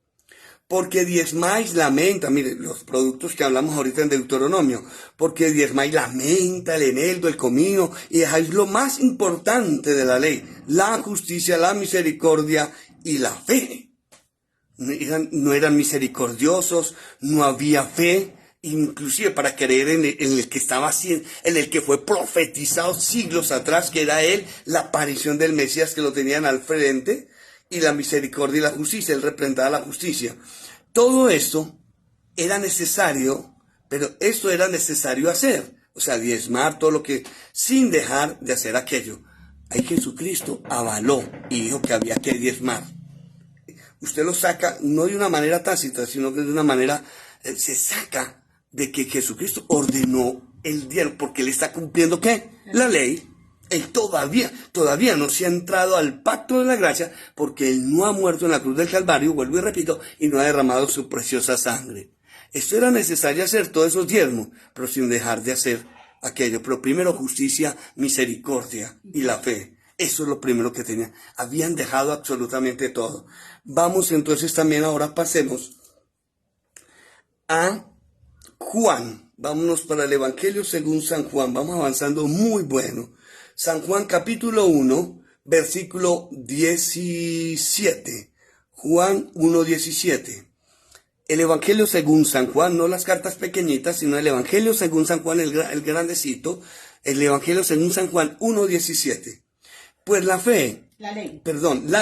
Porque diezmáis la menta, mire, los productos que hablamos ahorita en Deuteronomio, porque diezmáis la menta, el eneldo, el comino, y dejáis lo más importante de la ley, la justicia, la misericordia y la fe. No eran misericordiosos, no había fe, inclusive para creer en el que estaba haciendo, en el que fue profetizado siglos atrás, que era él, la aparición del Mesías que lo tenían al frente, y la misericordia y la justicia, él representaba la justicia. Todo esto era necesario, pero esto era necesario hacer, o sea, diezmar todo lo que, sin dejar de hacer aquello. Ahí Jesucristo avaló y dijo que había que diezmar. Usted lo saca, no de una manera tácita, sino que de una manera, se saca de que Jesucristo ordenó el diezmo, porque él está cumpliendo, ¿qué? La ley. Él todavía no se ha entrado al pacto de la gracia porque él no ha muerto en la cruz del Calvario, vuelvo y repito, y no ha derramado su preciosa sangre. Esto era necesario hacer, todos esos diezmos, pero sin dejar de hacer aquello. Pero primero justicia, misericordia y la fe. Eso es lo primero que tenían. Habían dejado absolutamente todo. Vamos entonces también ahora pasemos a Juan. Vámonos para el Evangelio según San Juan. Vamos avanzando muy bueno. San Juan capítulo 1, versículo 17. Juan 1, 17. El Evangelio según San Juan, no las cartas pequeñitas, sino el Evangelio según San Juan, el grandecito. El Evangelio según San Juan 1, 17. Pues la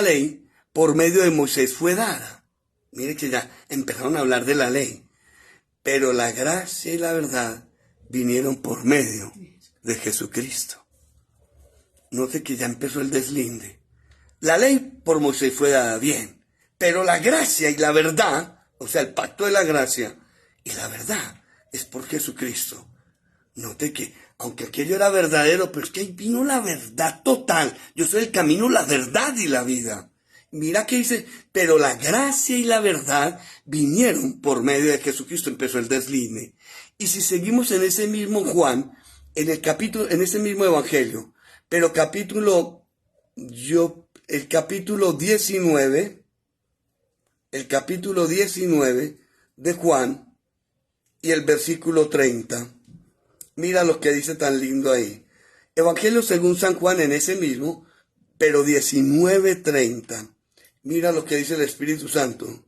ley, por medio de Moisés fue dada. Mire que ya empezaron a hablar de la ley. Pero la gracia y la verdad vinieron por medio de Jesucristo. Note que ya empezó el deslinde. La ley por Moisés fue dada, bien, pero la gracia y la verdad, o sea, el pacto de la gracia y la verdad, es por Jesucristo. Note que, aunque aquello era verdadero, pero es que ahí vino la verdad total. Yo soy el camino, la verdad y la vida. Mira que dice, pero la gracia y la verdad vinieron por medio de Jesucristo, empezó el deslinde. Y si seguimos en ese mismo Juan, en ese mismo Evangelio, pero el capítulo 19 de Juan y el versículo 30, mira lo que dice tan lindo ahí. Evangelio según San Juan en ese mismo, pero 19:30. Mira lo que dice el Espíritu Santo.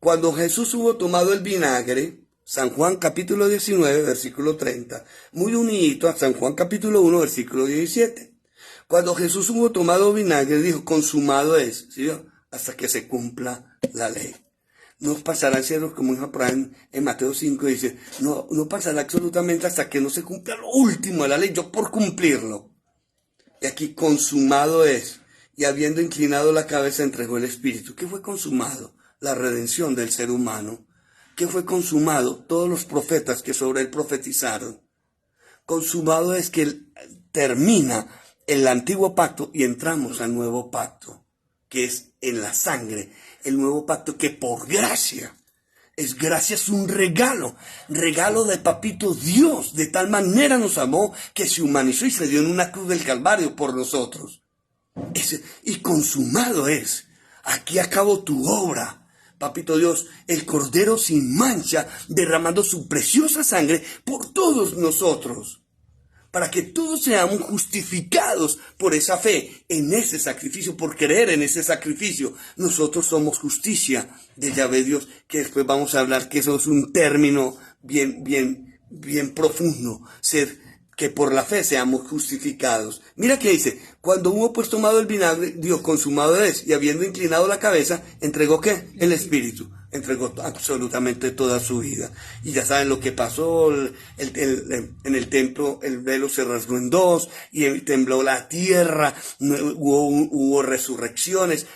Cuando Jesús hubo tomado el vinagre, San Juan capítulo 19, versículo 30, muy unidito a San Juan capítulo 1, versículo 17. Cuando Jesús hubo tomado vinagre, dijo, consumado es, ¿sí? Hasta que se cumpla la ley. No pasará el cielo, como dijo Abraham en Mateo 5, dice, no pasará absolutamente hasta que no se cumpla lo último de la ley, yo por cumplirlo. Y aquí consumado es, y habiendo inclinado la cabeza entregó el Espíritu. ¿Qué fue consumado? La redención del ser humano. ¿Qué fue consumado? Todos los profetas que sobre él profetizaron. Consumado es que termina el antiguo pacto y entramos al nuevo pacto, que es en la sangre. El nuevo pacto que por gracia, es un regalo de papito Dios. De tal manera nos amó que se humanizó y se dio en una cruz del Calvario por nosotros. Y consumado es. Aquí acabó tu obra. Papito Dios, el Cordero sin mancha, derramando su preciosa sangre por todos nosotros, para que todos seamos justificados por esa fe en ese sacrificio, por creer en ese sacrificio. Nosotros somos justicia de Yahvé Dios, que después vamos a hablar que eso es un término bien profundo, que por la fe seamos justificados. Mira que dice, cuando hubo pues tomado el vinagre, Dios consumado es, y habiendo inclinado la cabeza, ¿entregó qué? El Espíritu. Entregó absolutamente toda su vida. Y ya saben lo que pasó, en el templo el velo se rasgó en dos, y tembló la tierra, hubo resurrecciones,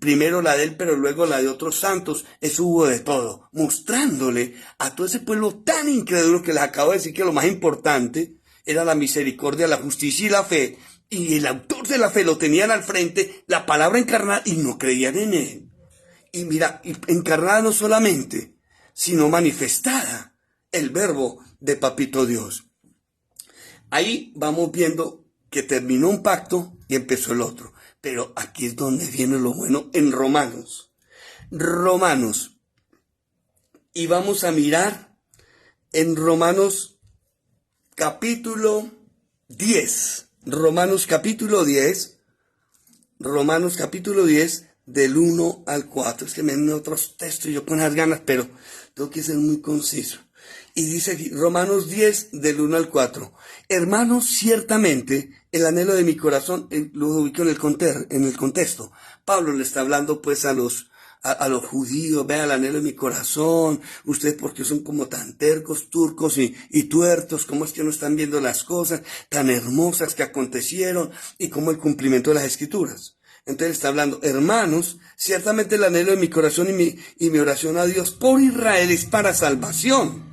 primero la de él, pero luego la de otros santos, eso hubo de todo, mostrándole a todo ese pueblo tan incrédulo que les acabo de decir que lo más importante era la misericordia, la justicia y la fe, y el autor de la fe lo tenían al frente, la palabra encarnada, y no creían en él. Y mira, encarnada no solamente, sino manifestada, el verbo de Papito Dios. Ahí vamos viendo que terminó un pacto y empezó el otro. Pero aquí es donde viene lo bueno en Romanos. Y vamos a mirar en Romanos capítulo 10. Romanos capítulo 10, del 1 al 4. Es que me dan otros textos y yo con las ganas, pero tengo que ser muy conciso. Y dice aquí, Romanos 10, del 1 al 4. Hermanos, ciertamente, el anhelo de mi corazón, lo ubico en el contexto. Pablo le está hablando pues a los judíos, vea el anhelo de mi corazón, ustedes porque son como tan tercos, turcos y tuertos, cómo es que no están viendo las cosas tan hermosas que acontecieron y cómo el cumplimiento de las Escrituras. Entonces está hablando, hermanos, ciertamente el anhelo de mi corazón y mi oración a Dios por Israel es para salvación.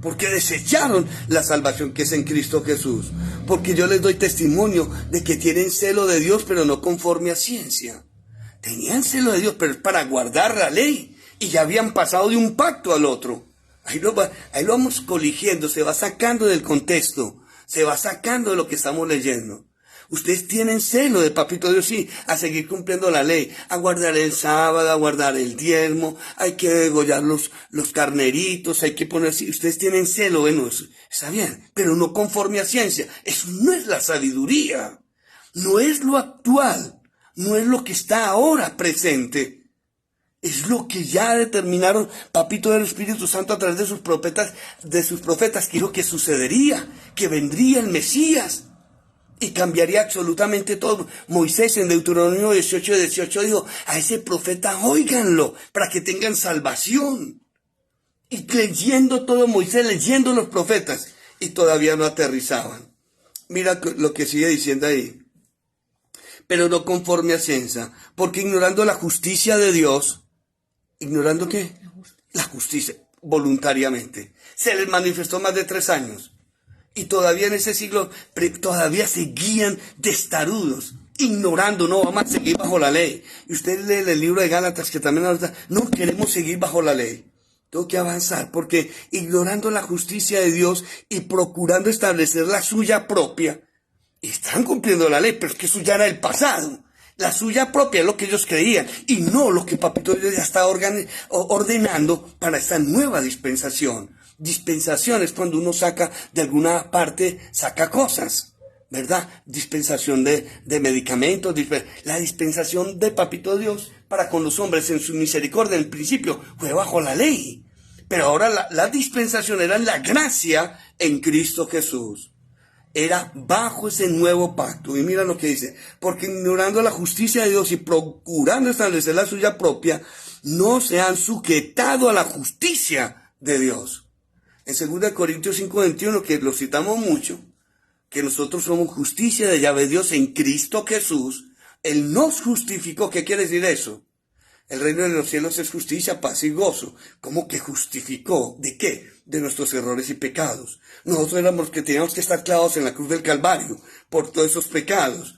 Porque desecharon la salvación que es en Cristo Jesús. Porque yo les doy testimonio de que tienen celo de Dios, pero no conforme a ciencia. Tenían celo de Dios, pero es para guardar la ley. Y ya habían pasado de un pacto al otro. Ahí lo vamos coligiendo, se va sacando del contexto. Se va sacando de lo que estamos leyendo. Ustedes tienen celo de Papito Dios, sí, a seguir cumpliendo la ley, a guardar el sábado, a guardar el diezmo, hay que degollar los carneritos, hay que poner, sí, ustedes tienen celo, bueno, eso está bien, pero no conforme a ciencia. Eso no es la sabiduría, no es lo actual, no es lo que está ahora presente. Es lo que ya determinaron Papito del Espíritu Santo a través de sus profetas, que dijo que sucedería, que vendría el Mesías. Y cambiaría absolutamente todo. Moisés en Deuteronomio 18 dijo, a ese profeta óiganlo, para que tengan salvación. Y leyendo todo Moisés, leyendo los profetas, y todavía no aterrizaban. Mira lo que sigue diciendo ahí. Pero no conforme a ciencia, porque ignorando la justicia de Dios, ¿ignorando qué? La justicia, voluntariamente. Se les manifestó más de 3 años. Y todavía en ese siglo, todavía seguían testarudos, ignorando, no, vamos a seguir bajo la ley. Y usted lee el libro de Gálatas, que también habla, no queremos seguir bajo la ley. Tengo que avanzar, porque ignorando la justicia de Dios y procurando establecer la suya propia, están cumpliendo la ley, pero es que eso ya era el pasado. La suya propia es lo que ellos creían, y no lo que Papito Dios ya está ordenando para esta nueva dispensación. Dispensación es cuando uno saca de alguna parte, saca cosas, ¿verdad? Dispensación de medicamentos, la dispensación de Papito Dios para con los hombres en su misericordia, en principio fue bajo la ley, pero ahora la dispensación era la gracia en Cristo Jesús. Era bajo ese nuevo pacto. Y mira lo que dice, porque ignorando la justicia de Dios y procurando establecer la suya propia, no se han sujetado a la justicia de Dios. En 2 Corintios 5:21, que lo citamos mucho, que nosotros somos justicia de Yahvé Dios en Cristo Jesús, Él nos justificó. ¿Qué quiere decir eso? El reino de los cielos es justicia, paz y gozo. ¿Cómo que justificó? ¿De qué? De nuestros errores y pecados. Nosotros éramos los que teníamos que estar clavados en la cruz del Calvario por todos esos pecados,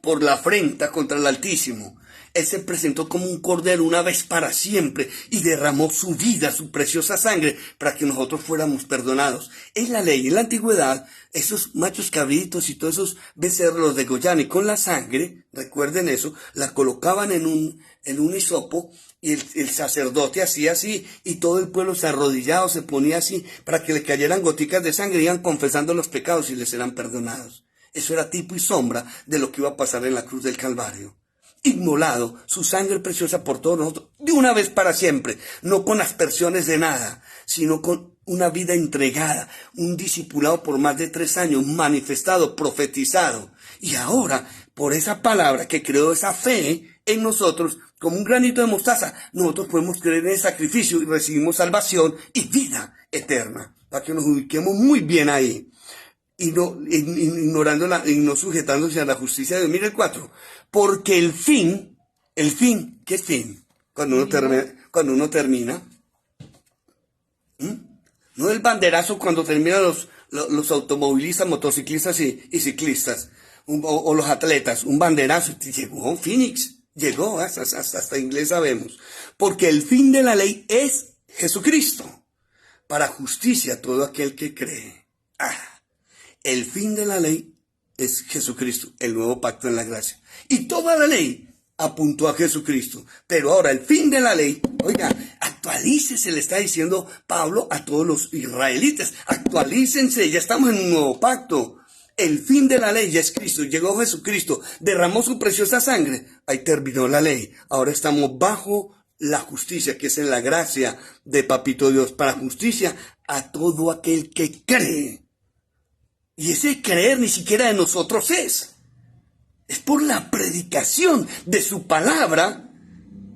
por la afrenta contra el Altísimo. Él se presentó como un cordero una vez para siempre y derramó su vida, su preciosa sangre, para que nosotros fuéramos perdonados. En la ley, en la antigüedad, esos machos cabritos y todos esos becerros los degollaban y con la sangre, recuerden eso, la colocaban en un hisopo Y el sacerdote hacía así, y todo el pueblo se arrodillaba, se ponía así, para que le cayeran goticas de sangre, iban confesando los pecados y les eran perdonados. Eso era tipo y sombra de lo que iba a pasar en la cruz del Calvario. Inmolado, su sangre preciosa por todos nosotros, de una vez para siempre, no con aspersiones de nada, sino con una vida entregada, un discipulado por más de 3 años, manifestado, profetizado. Y ahora, por esa palabra que creó esa fe en nosotros, como un granito de mostaza, nosotros podemos creer en el sacrificio y recibimos salvación y vida eterna. Para que nos ubiquemos muy bien ahí. Y no ignorándola y no sujetándose a la justicia de Dios. Mira el 4. Porque el fin, ¿qué es fin? Cuando uno termina. No el banderazo cuando terminan los automovilistas, motociclistas y ciclistas, o los atletas, un banderazo. Llegó Phoenix, llegó, hasta inglés sabemos. Porque el fin de la ley es Jesucristo, para justicia a todo aquel que cree. El fin de la ley es Jesucristo, el nuevo pacto en la gracia. Y toda la ley apuntó a Jesucristo. Pero ahora el fin de la ley, oiga, actualícese, le está diciendo Pablo a todos los israelitas. Actualícense, ya estamos en un nuevo pacto. El fin de la ley ya es Cristo. Llegó Jesucristo, derramó su preciosa sangre. Ahí terminó la ley. Ahora estamos bajo la justicia, que es en la gracia de Papito Dios, para justicia a todo aquel que cree. Y ese creer ni siquiera de nosotros es por la predicación de su palabra,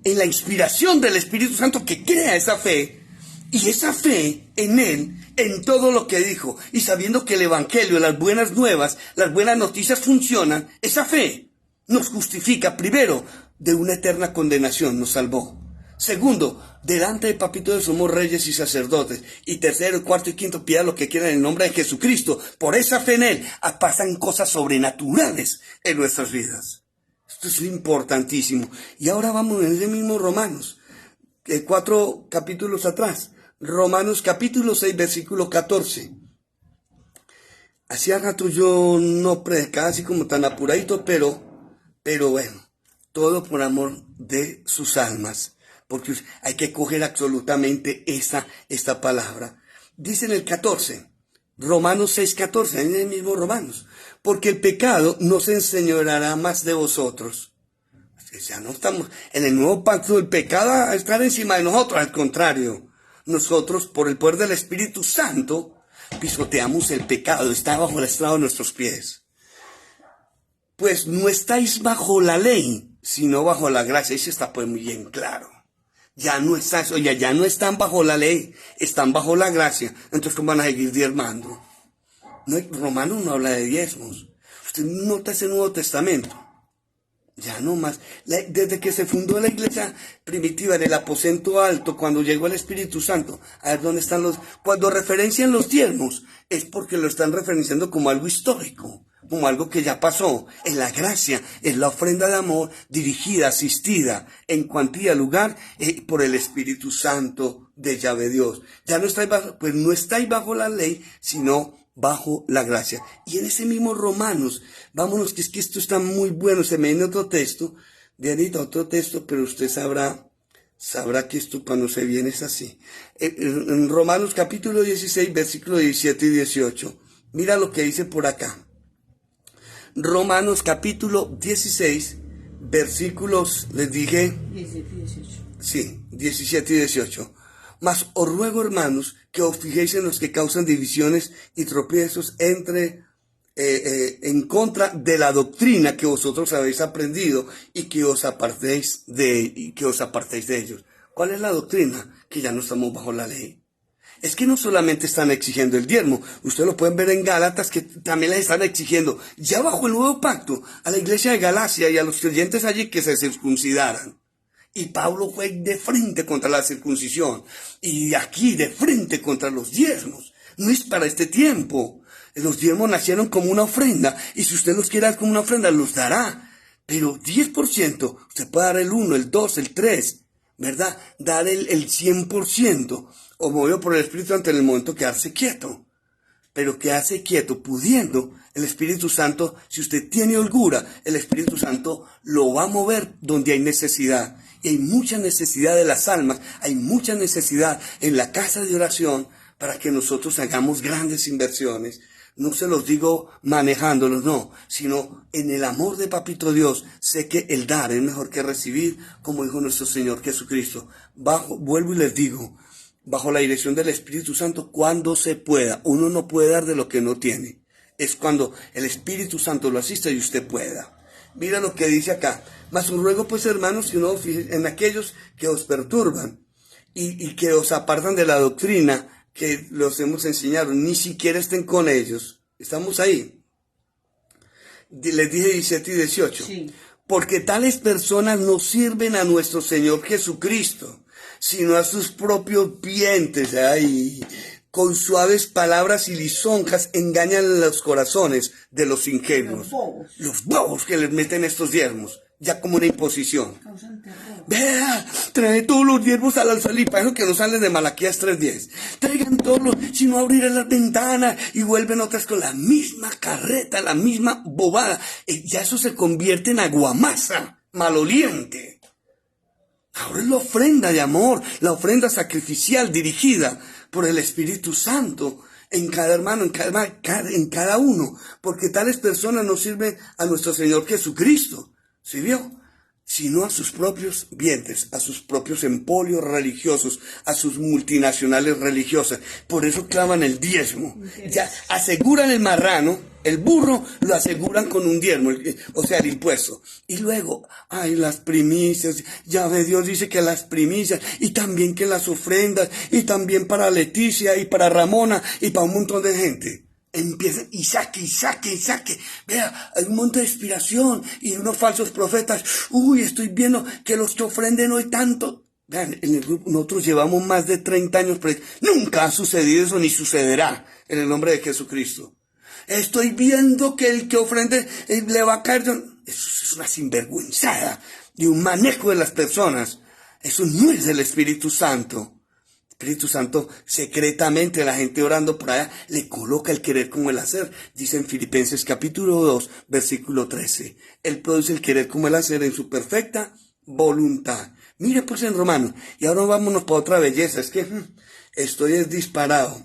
en la inspiración del Espíritu Santo que crea esa fe, y esa fe en Él, en todo lo que dijo, y sabiendo que el Evangelio, las buenas nuevas, las buenas noticias funcionan, esa fe nos justifica, primero, de una eterna condenación, nos salvó. Segundo, delante de Papito Dios somos reyes y sacerdotes. Y tercero, cuarto y quinto, pida lo que quieran en el nombre de Jesucristo. Por esa fe en Él pasan cosas sobrenaturales en nuestras vidas. Esto es importantísimo. Y ahora vamos en ese mismo Romanos, 4 capítulos atrás. Romanos capítulo 6, versículo 14. Hacía rato yo no predicaba así como tan apuradito, pero bueno, todo por amor de sus almas. Porque hay que coger absolutamente esta palabra. Dice en el 14, Romanos 6, 14, en el mismo Romanos. Porque el pecado no se enseñoreará más de vosotros. Ya no estamos en el nuevo pacto, el pecado va a estar encima de nosotros. Al contrario, nosotros por el poder del Espíritu Santo pisoteamos el pecado. Está bajo el estrado de nuestros pies. Pues no estáis bajo la ley, sino bajo la gracia. Eso está pues muy bien claro. Ya no están bajo la ley, están bajo la gracia. Entonces, ¿cómo van a seguir diezmando? Romano no habla de diezmos. Usted nota ese Nuevo Testamento. Ya no más. Desde que se fundó la iglesia primitiva en el aposento alto, cuando llegó el Espíritu Santo, a ver dónde están cuando referencian los diezmos, es porque lo están referenciando como algo histórico, como algo que ya pasó. En la gracia es la ofrenda de amor dirigida, asistida, en cuantía, lugar, por el Espíritu Santo de Yahvé Dios. Ya no estáis pues no estáis bajo la ley, sino bajo la gracia. Y en ese mismo Romanos, vámonos, que es que esto está muy bueno. Se me viene otro texto, Dianita, otro texto, pero usted sabrá que esto cuando se viene es así. En Romanos capítulo 16, versículos 17 y 18. Mira lo que dice por acá. Romanos capítulo 16, versículos, les dije. 17 y 18. Sí, 17 y 18. Mas os ruego, hermanos, que os fijéis en los que causan divisiones y tropiezos en contra de la doctrina que vosotros habéis aprendido y que os apartéis de ellos. ¿Cuál es la doctrina? Que ya no estamos bajo la ley. Es que no solamente están exigiendo el diezmo, ustedes lo pueden ver en Gálatas, que también les están exigiendo, ya bajo el nuevo pacto, a la iglesia de Galacia y a los creyentes allí que se circuncidaran. Y Pablo fue de frente contra la circuncisión. Y aquí de frente contra los diezmos. No es para este tiempo. Los diezmos nacieron como una ofrenda. Y si usted los quiere dar como una ofrenda, los dará. Pero 10%, usted puede dar el 1, el 2, el 3, ¿verdad? Dar el 100%. O movido por el Espíritu Santo en el momento de quedarse quieto. Pero quedarse quieto, pudiendo, el Espíritu Santo, si usted tiene holgura, el Espíritu Santo lo va a mover donde hay necesidad. Y hay mucha necesidad de las almas, hay mucha necesidad en la casa de oración para que nosotros hagamos grandes inversiones. No se los digo manejándolos, no, sino en el amor de Papito Dios. Sé que el dar es mejor que recibir, como dijo nuestro Señor Jesucristo. Vuelvo y les digo, bajo la dirección del Espíritu Santo, cuando se pueda. Uno no puede dar de lo que no tiene. Es cuando el Espíritu Santo lo asista y usted pueda. Mira lo que dice acá. Mas os ruego pues, hermanos, que no en aquellos que os perturban y que os apartan de la doctrina que los hemos enseñado, ni siquiera estén con ellos. Estamos ahí. Les dije 17 y 18. Sí. Porque tales personas no sirven a nuestro Señor Jesucristo, sino a sus propios vientres. Ay, con suaves palabras y lisonjas engañan los corazones de los ingenuos. Los bobos que les meten estos diezmos, ya como una imposición. Vea, trae todos los diezmos al alzar y para eso que no salen de Malaquías 3:10. Traigan todos los, si no abrirán las ventanas, y vuelven otras con la misma carreta, la misma bobada. Ya eso se convierte en aguamasa, maloliente. Ahora es la ofrenda de amor, la ofrenda sacrificial dirigida por el Espíritu Santo en cada hermano, en cada uno, porque tales personas no sirven a nuestro Señor Jesucristo, ¿sí vio? Sino a sus propios vientres, a sus propios empolios religiosos, a sus multinacionales religiosas. Por eso claman el diezmo. Ya aseguran el marrano, el burro lo aseguran con un diezmo, o sea, el impuesto. Y luego, ay, las primicias, ya ve, Dios dice que las primicias, y también que las ofrendas, y también para Leticia, y para Ramona, y para un montón de gente. Empiezan y saque. Vea, hay un montón de inspiración y unos falsos profetas. Uy, estoy viendo que los que ofrenden hoy tanto. Vean, en el grupo nosotros llevamos más de 30 años, pero nunca ha sucedido eso ni sucederá en el nombre de Jesucristo. Estoy viendo que el que ofrende le va a caer. Eso es una sinvergüenzada de un manejo de las personas. Eso no es del Espíritu Santo. Espíritu Santo, secretamente la gente orando por allá, le coloca el querer como el hacer. Dice en Filipenses capítulo 2, versículo 13. Él produce el querer como el hacer en su perfecta voluntad. Mire pues en Romanos. Y ahora vámonos para otra belleza. Es que estoy disparado.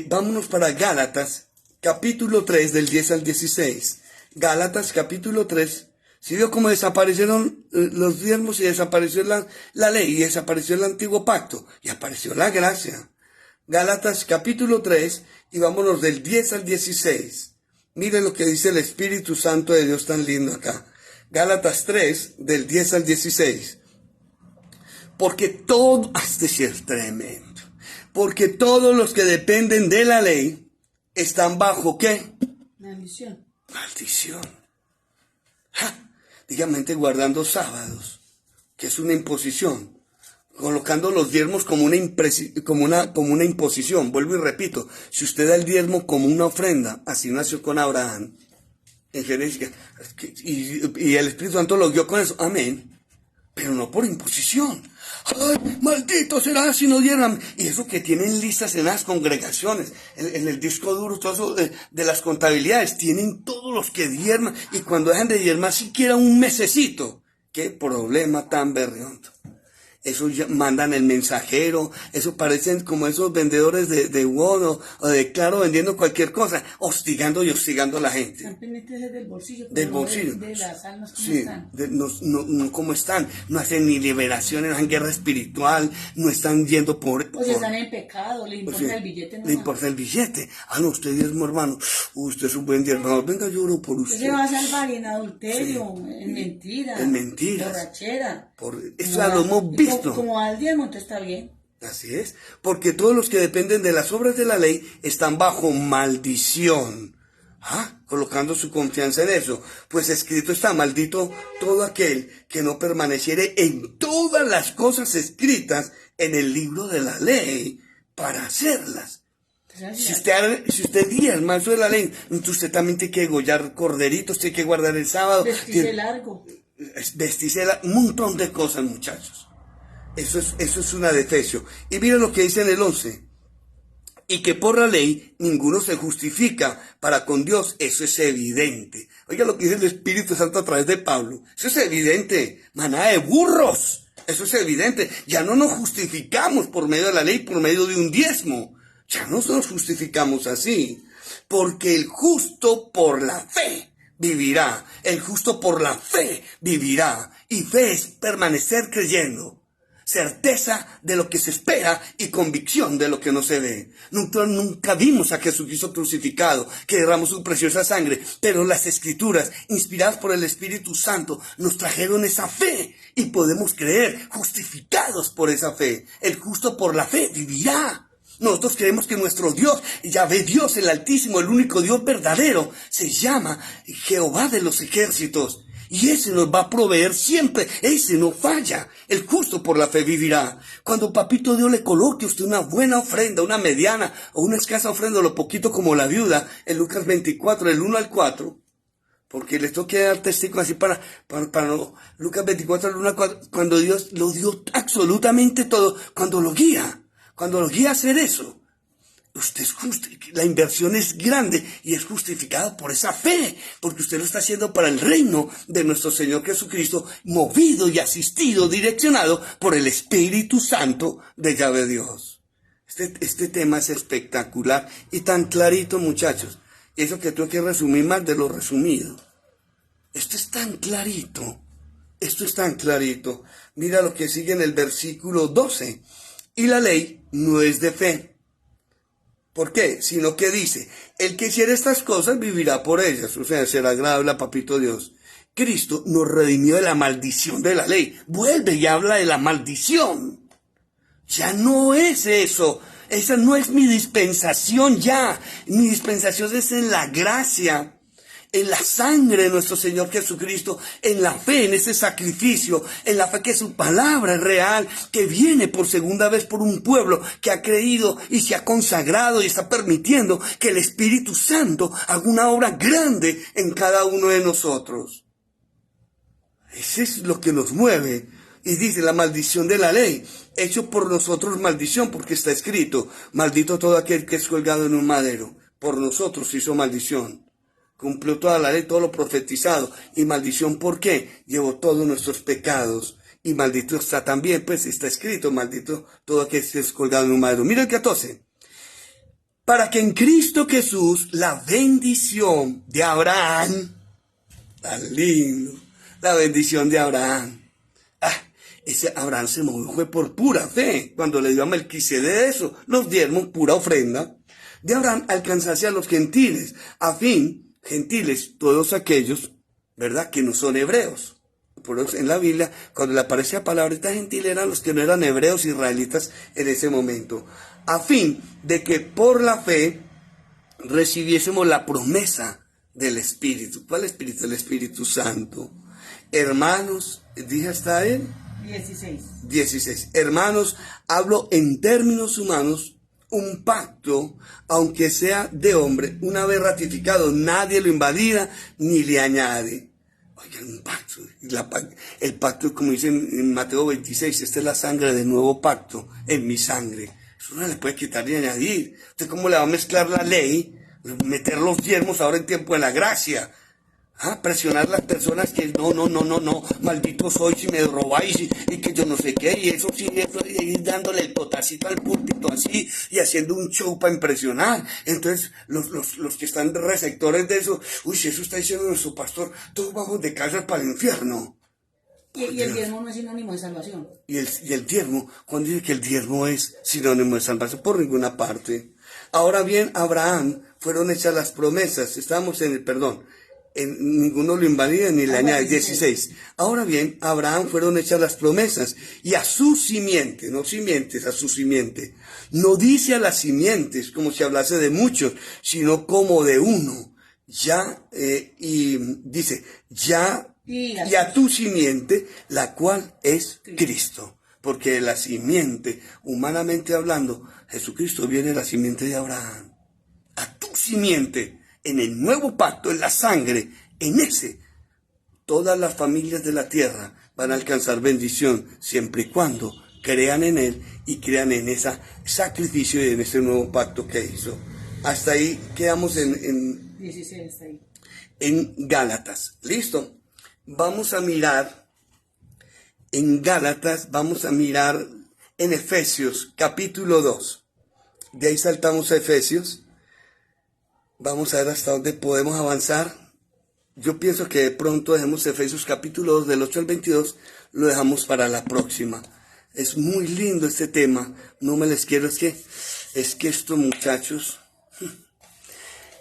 Vámonos para Gálatas, capítulo 3, del 10 al 16. Gálatas, capítulo 3. ¿Sí vio cómo desaparecieron los diezmos y desapareció la ley y desapareció el antiguo pacto y apareció la gracia? Gálatas capítulo 3 y vámonos del 10 al 16. Miren lo que dice el Espíritu Santo de Dios tan lindo acá. Gálatas 3 del 10 al 16. Porque todo, este sí es tremendo. Porque todos los que dependen de la ley están bajo ¿qué? Maldición. Maldición. ¡Ja! Dígame, guardando sábados, que es una imposición, colocando los diezmos como una imposición. Vuelvo y repito, si usted da el diezmo como una ofrenda, así nació con Abraham, en Génesis, y el Espíritu Santo lo guió con eso, amén, pero no por imposición. ¡Ay, maldito será si no dieran! Y eso que tienen listas en las congregaciones, en el disco duro, todo eso de las contabilidades, tienen todos los que diezman, y cuando dejan de diezmar siquiera un mesecito, qué problema tan berriondo. Eso ya mandan el mensajero, eso parecen como esos vendedores de Wodo o de Claro vendiendo cualquier cosa, hostigando y hostigando a la gente. Están pendientes del bolsillo. Del bolsillo. De las almas, ¿cómo sí, están? No cómo están, no hacen ni liberaciones, no hacen guerra espiritual, no están yendo por... Pues están en pecado, le importa el billete. Le importa el billete. Ah, no, usted es mi hermano, usted es un buen diezmador, venga, yo oro por usted. Usted se va a salvar en adulterio, en mentiras. En mentiras. Borrachera. Eso lo hemos visto. Como al diezmo, entonces está bien. Así es, porque todos los que dependen de las obras de la ley están bajo maldición. Colocando su confianza en eso. Pues escrito está, maldito todo aquel que no permaneciere en todas las cosas escritas en el libro de la ley para hacerlas. Si usted guía el mazo de la ley, entonces usted también tiene que degollar corderitos, tiene que guardar el sábado. Vestirse largo. Vestirse un montón de cosas, muchachos. Eso es una de Efesios. Y miren lo que dice en el 11. y que por la ley ninguno se justifica para con Dios, eso es evidente. Oiga lo que dice el Espíritu Santo a través de Pablo, eso es evidente, manada de burros, eso es evidente. Ya no nos justificamos por medio de la ley, por medio de un diezmo, ya no nos justificamos así, porque el justo por la fe vivirá, el justo por la fe vivirá, y fe es permanecer creyendo. Certeza de lo que se espera y convicción de lo que no se ve. Nunca vimos a Jesucristo crucificado, que derramó su preciosa sangre, pero las Escrituras, inspiradas por el Espíritu Santo, nos trajeron esa fe y podemos creer, justificados por esa fe. El justo por la fe vivirá. Nosotros creemos que nuestro Dios, Yahvé Dios, el Altísimo, el único Dios verdadero, se llama Jehová de los ejércitos. Y ese nos va a proveer siempre, ese no falla. El justo por la fe vivirá. Cuando Papito Dios le coloque a usted una buena ofrenda, una mediana o una escasa ofrenda, lo poquito como la viuda, en Lucas 24, del 1 al 4, porque les tengo que dar testigo así para no, Lucas 24, del 1 al 4, cuando Dios lo dio absolutamente todo, cuando lo guía a hacer eso. Usted es justo, la inversión es grande y es justificada por esa fe, porque usted lo está haciendo para el reino de nuestro Señor Jesucristo, movido y asistido, direccionado por el Espíritu Santo de Yahvé Dios. Este tema es espectacular y tan clarito, muchachos. Eso que tengo que resumir más de lo resumido. Esto es tan clarito. Mira lo que sigue en el versículo 12. Y la ley no es de fe. ¿Por qué? Sino que dice, el que hiciera estas cosas vivirá por ellas, o sea, será agradable a Papito Dios. Cristo nos redimió de la maldición de la ley. Vuelve y habla de la maldición. Ya no es eso. Esa no es mi dispensación ya. Mi dispensación es en la gracia, en la sangre de nuestro Señor Jesucristo, en la fe, en ese sacrificio, en la fe que su palabra es real, que viene por segunda vez por un pueblo que ha creído y se ha consagrado y está permitiendo que el Espíritu Santo haga una obra grande en cada uno de nosotros. Eso es lo que nos mueve. Y dice la maldición de la ley, hecho por nosotros maldición, porque está escrito, maldito todo aquel que es colgado en un madero. Por nosotros hizo maldición. Cumplió toda la ley, todo lo profetizado. Y maldición, ¿por qué? Llevó todos nuestros pecados. Y maldito está también, pues está escrito, maldito todo aquel que es colgado en un madero. Mira el 14. Para que en Cristo Jesús la bendición de Abraham, tan lindo, la bendición de Abraham. Ese Abraham se movió, fue por pura fe. Cuando le dio a Melquisedec eso, los diezmos, pura ofrenda. De Abraham alcanzase a los gentiles, a fin gentiles, todos aquellos, ¿verdad?, que no son hebreos. Por eso en la Biblia, cuando le aparece la palabrita gentil, eran los que no eran hebreos israelitas en ese momento, a fin de que por la fe recibiésemos la promesa del Espíritu. ¿Cuál Espíritu? El Espíritu Santo. Hermanos, ¿dije hasta él? 16. Hermanos, hablo en términos humanos, un pacto, aunque sea de hombre, una vez ratificado, nadie lo invalida ni le añade. Oigan, un pacto. El pacto, como dice en Mateo 26, esta es la sangre del nuevo pacto, en mi sangre. Eso no le puede quitar ni añadir. ¿Usted cómo le va a mezclar la ley? Meter los diezmos ahora en tiempo de la gracia. Presionar a las personas que no, maldito soy si me robáis y que yo no sé qué, y eso sí, eso, y ir dándole el potacito al púlpito así, y haciendo un show para impresionar. Entonces, los que están receptores de eso, si eso está diciendo nuestro pastor, todos vamos de casa para el infierno. Y el diezmo no es sinónimo de salvación. Y el diezmo, cuando dice que el diezmo es sinónimo de salvación, por ninguna parte. Ahora bien, a Abraham fueron hechas las promesas, estábamos en el perdón. Ninguno lo invalida ni le añade. 16. Ahora bien, a Abraham fueron hechas las promesas, y a su simiente, no simientes, a su simiente. No dice a las simientes como si hablase de muchos, sino como de uno. Y dice, y a tu simiente, la cual es Cristo. Porque de la simiente, humanamente hablando, Jesucristo viene de la simiente de Abraham. A tu simiente. En el nuevo pacto, en la sangre, en ese, todas las familias de la tierra van a alcanzar bendición, siempre y cuando crean en Él y crean en ese sacrificio y en ese nuevo pacto que hizo. Hasta ahí quedamos en 16 hasta ahí. En Gálatas. ¿Listo? Vamos a mirar en Gálatas, vamos a mirar en Efesios capítulo 2. De ahí saltamos a Efesios. Vamos a ver hasta dónde podemos avanzar. Yo pienso que de pronto dejemos Efesios capítulo 2 del 8 al 22, lo dejamos para la próxima. Es muy lindo este tema, no me les quiero, es que estos muchachos,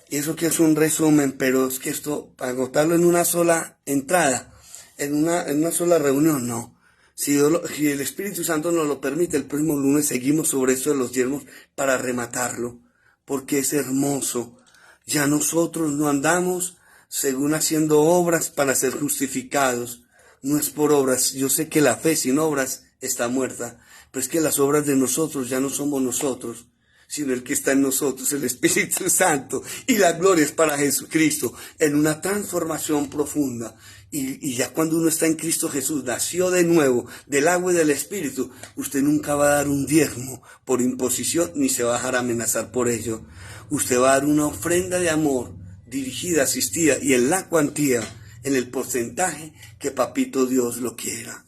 eso que es un resumen, pero es que esto, para agotarlo en una sola entrada, en una sola reunión, no. Si el Espíritu Santo nos lo permite, el próximo lunes seguimos sobre esto de los diezmos para rematarlo, porque es hermoso. Ya nosotros no andamos según haciendo obras para ser justificados. No es por obras. Yo sé que la fe sin obras está muerta, pero es que las obras de nosotros ya no somos nosotros, sino el que está en nosotros, el Espíritu Santo. Y la gloria es para Jesucristo, en una transformación profunda. Y ya cuando uno está en Cristo Jesús, nació de nuevo, del agua y del Espíritu, usted nunca va a dar un diezmo por imposición, ni se va a dejar amenazar por ello. Usted va a dar una ofrenda de amor, dirigida, asistida, y en la cuantía, en el porcentaje que Papito Dios lo quiera.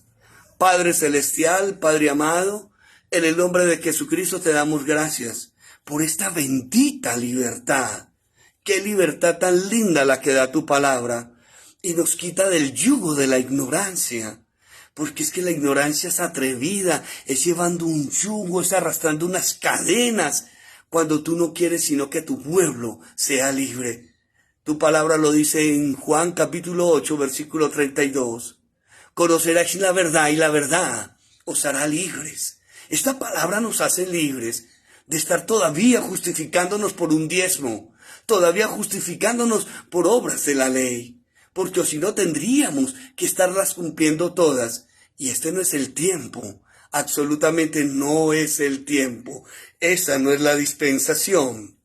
Padre Celestial, Padre amado, en el nombre de Jesucristo te damos gracias por esta bendita libertad. Qué libertad tan linda la que da tu palabra y nos quita del yugo de la ignorancia. Porque es que la ignorancia es atrevida, es llevando un yugo, es arrastrando unas cadenas cuando tú no quieres sino que tu pueblo sea libre. Tu palabra lo dice en Juan capítulo 8, versículo 32. Conoceréis la verdad y la verdad os hará libres. Esta palabra nos hace libres de estar todavía justificándonos por un diezmo, todavía justificándonos por obras de la ley, porque si no tendríamos que estarlas cumpliendo todas, y este no es el tiempo, absolutamente no es el tiempo, esa no es la dispensación.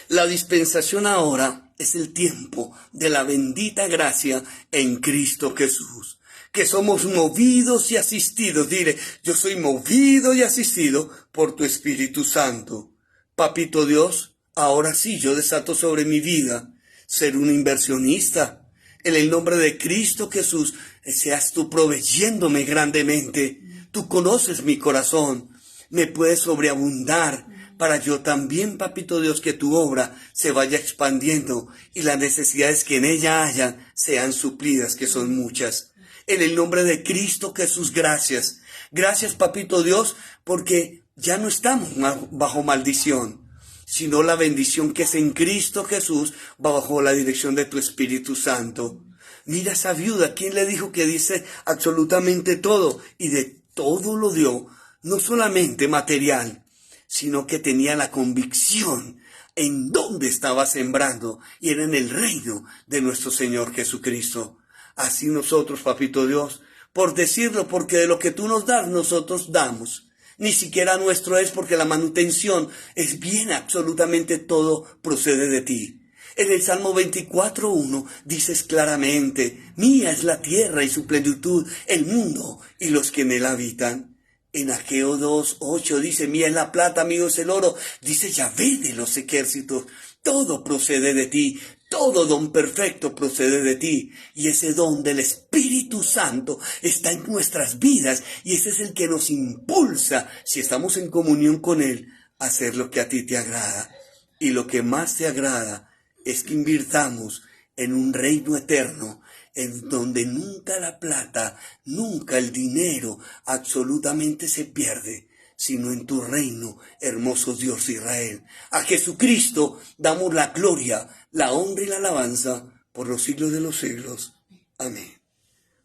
La dispensación ahora es el tiempo de la bendita gracia en Cristo Jesús, que somos movidos y asistidos. Dile, yo soy movido y asistido por tu Espíritu Santo. Papito Dios, ahora sí yo desato sobre mi vida ser un inversionista. En el nombre de Cristo Jesús, seas tú proveyéndome grandemente. Tú conoces mi corazón, me puedes sobreabundar para yo también, Papito Dios, que tu obra se vaya expandiendo y las necesidades que en ella haya sean suplidas, que son muchas. En el nombre de Cristo Jesús, gracias. Gracias, Papito Dios, porque ya no estamos bajo maldición, sino la bendición que es en Cristo Jesús va bajo la dirección de tu Espíritu Santo. Mira esa viuda, ¿quién le dijo que dice absolutamente todo? Y de todo lo dio, no solamente material, sino que tenía la convicción en dónde estaba sembrando, y era en el reino de nuestro Señor Jesucristo. Así nosotros, Papito Dios, por decirlo, porque de lo que tú nos das, nosotros damos. Ni siquiera nuestro es, porque la manutención es bien, absolutamente todo procede de ti. En el Salmo 24:1 dices claramente, mía es la tierra y su plenitud, el mundo y los que en él habitan. En Ageo 2:8 dice, mía es la plata, mío es el oro. Dice Yahvé de los ejércitos, todo procede de ti. Todo don perfecto procede de ti, y ese don del Espíritu Santo está en nuestras vidas, y ese es el que nos impulsa, si estamos en comunión con Él, a hacer lo que a ti te agrada. Y lo que más te agrada es que invirtamos en un reino eterno, en donde nunca la plata, nunca el dinero absolutamente se pierde, sino en tu reino, hermoso Dios de Israel. A Jesucristo damos la gloria, la honra y la alabanza por los siglos de los siglos. Amén.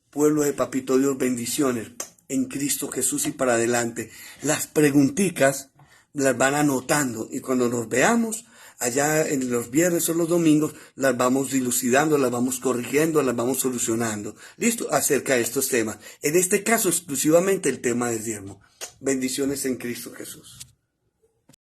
Pueblo de Papito Dios, bendiciones en Cristo Jesús y para adelante. Las preguntitas las van anotando y cuando nos veamos allá en los viernes o los domingos, las vamos dilucidando, las vamos corrigiendo, las vamos solucionando. ¿Listo? Acerca de estos temas. En este caso, exclusivamente el tema del diezmo. Bendiciones en Cristo Jesús.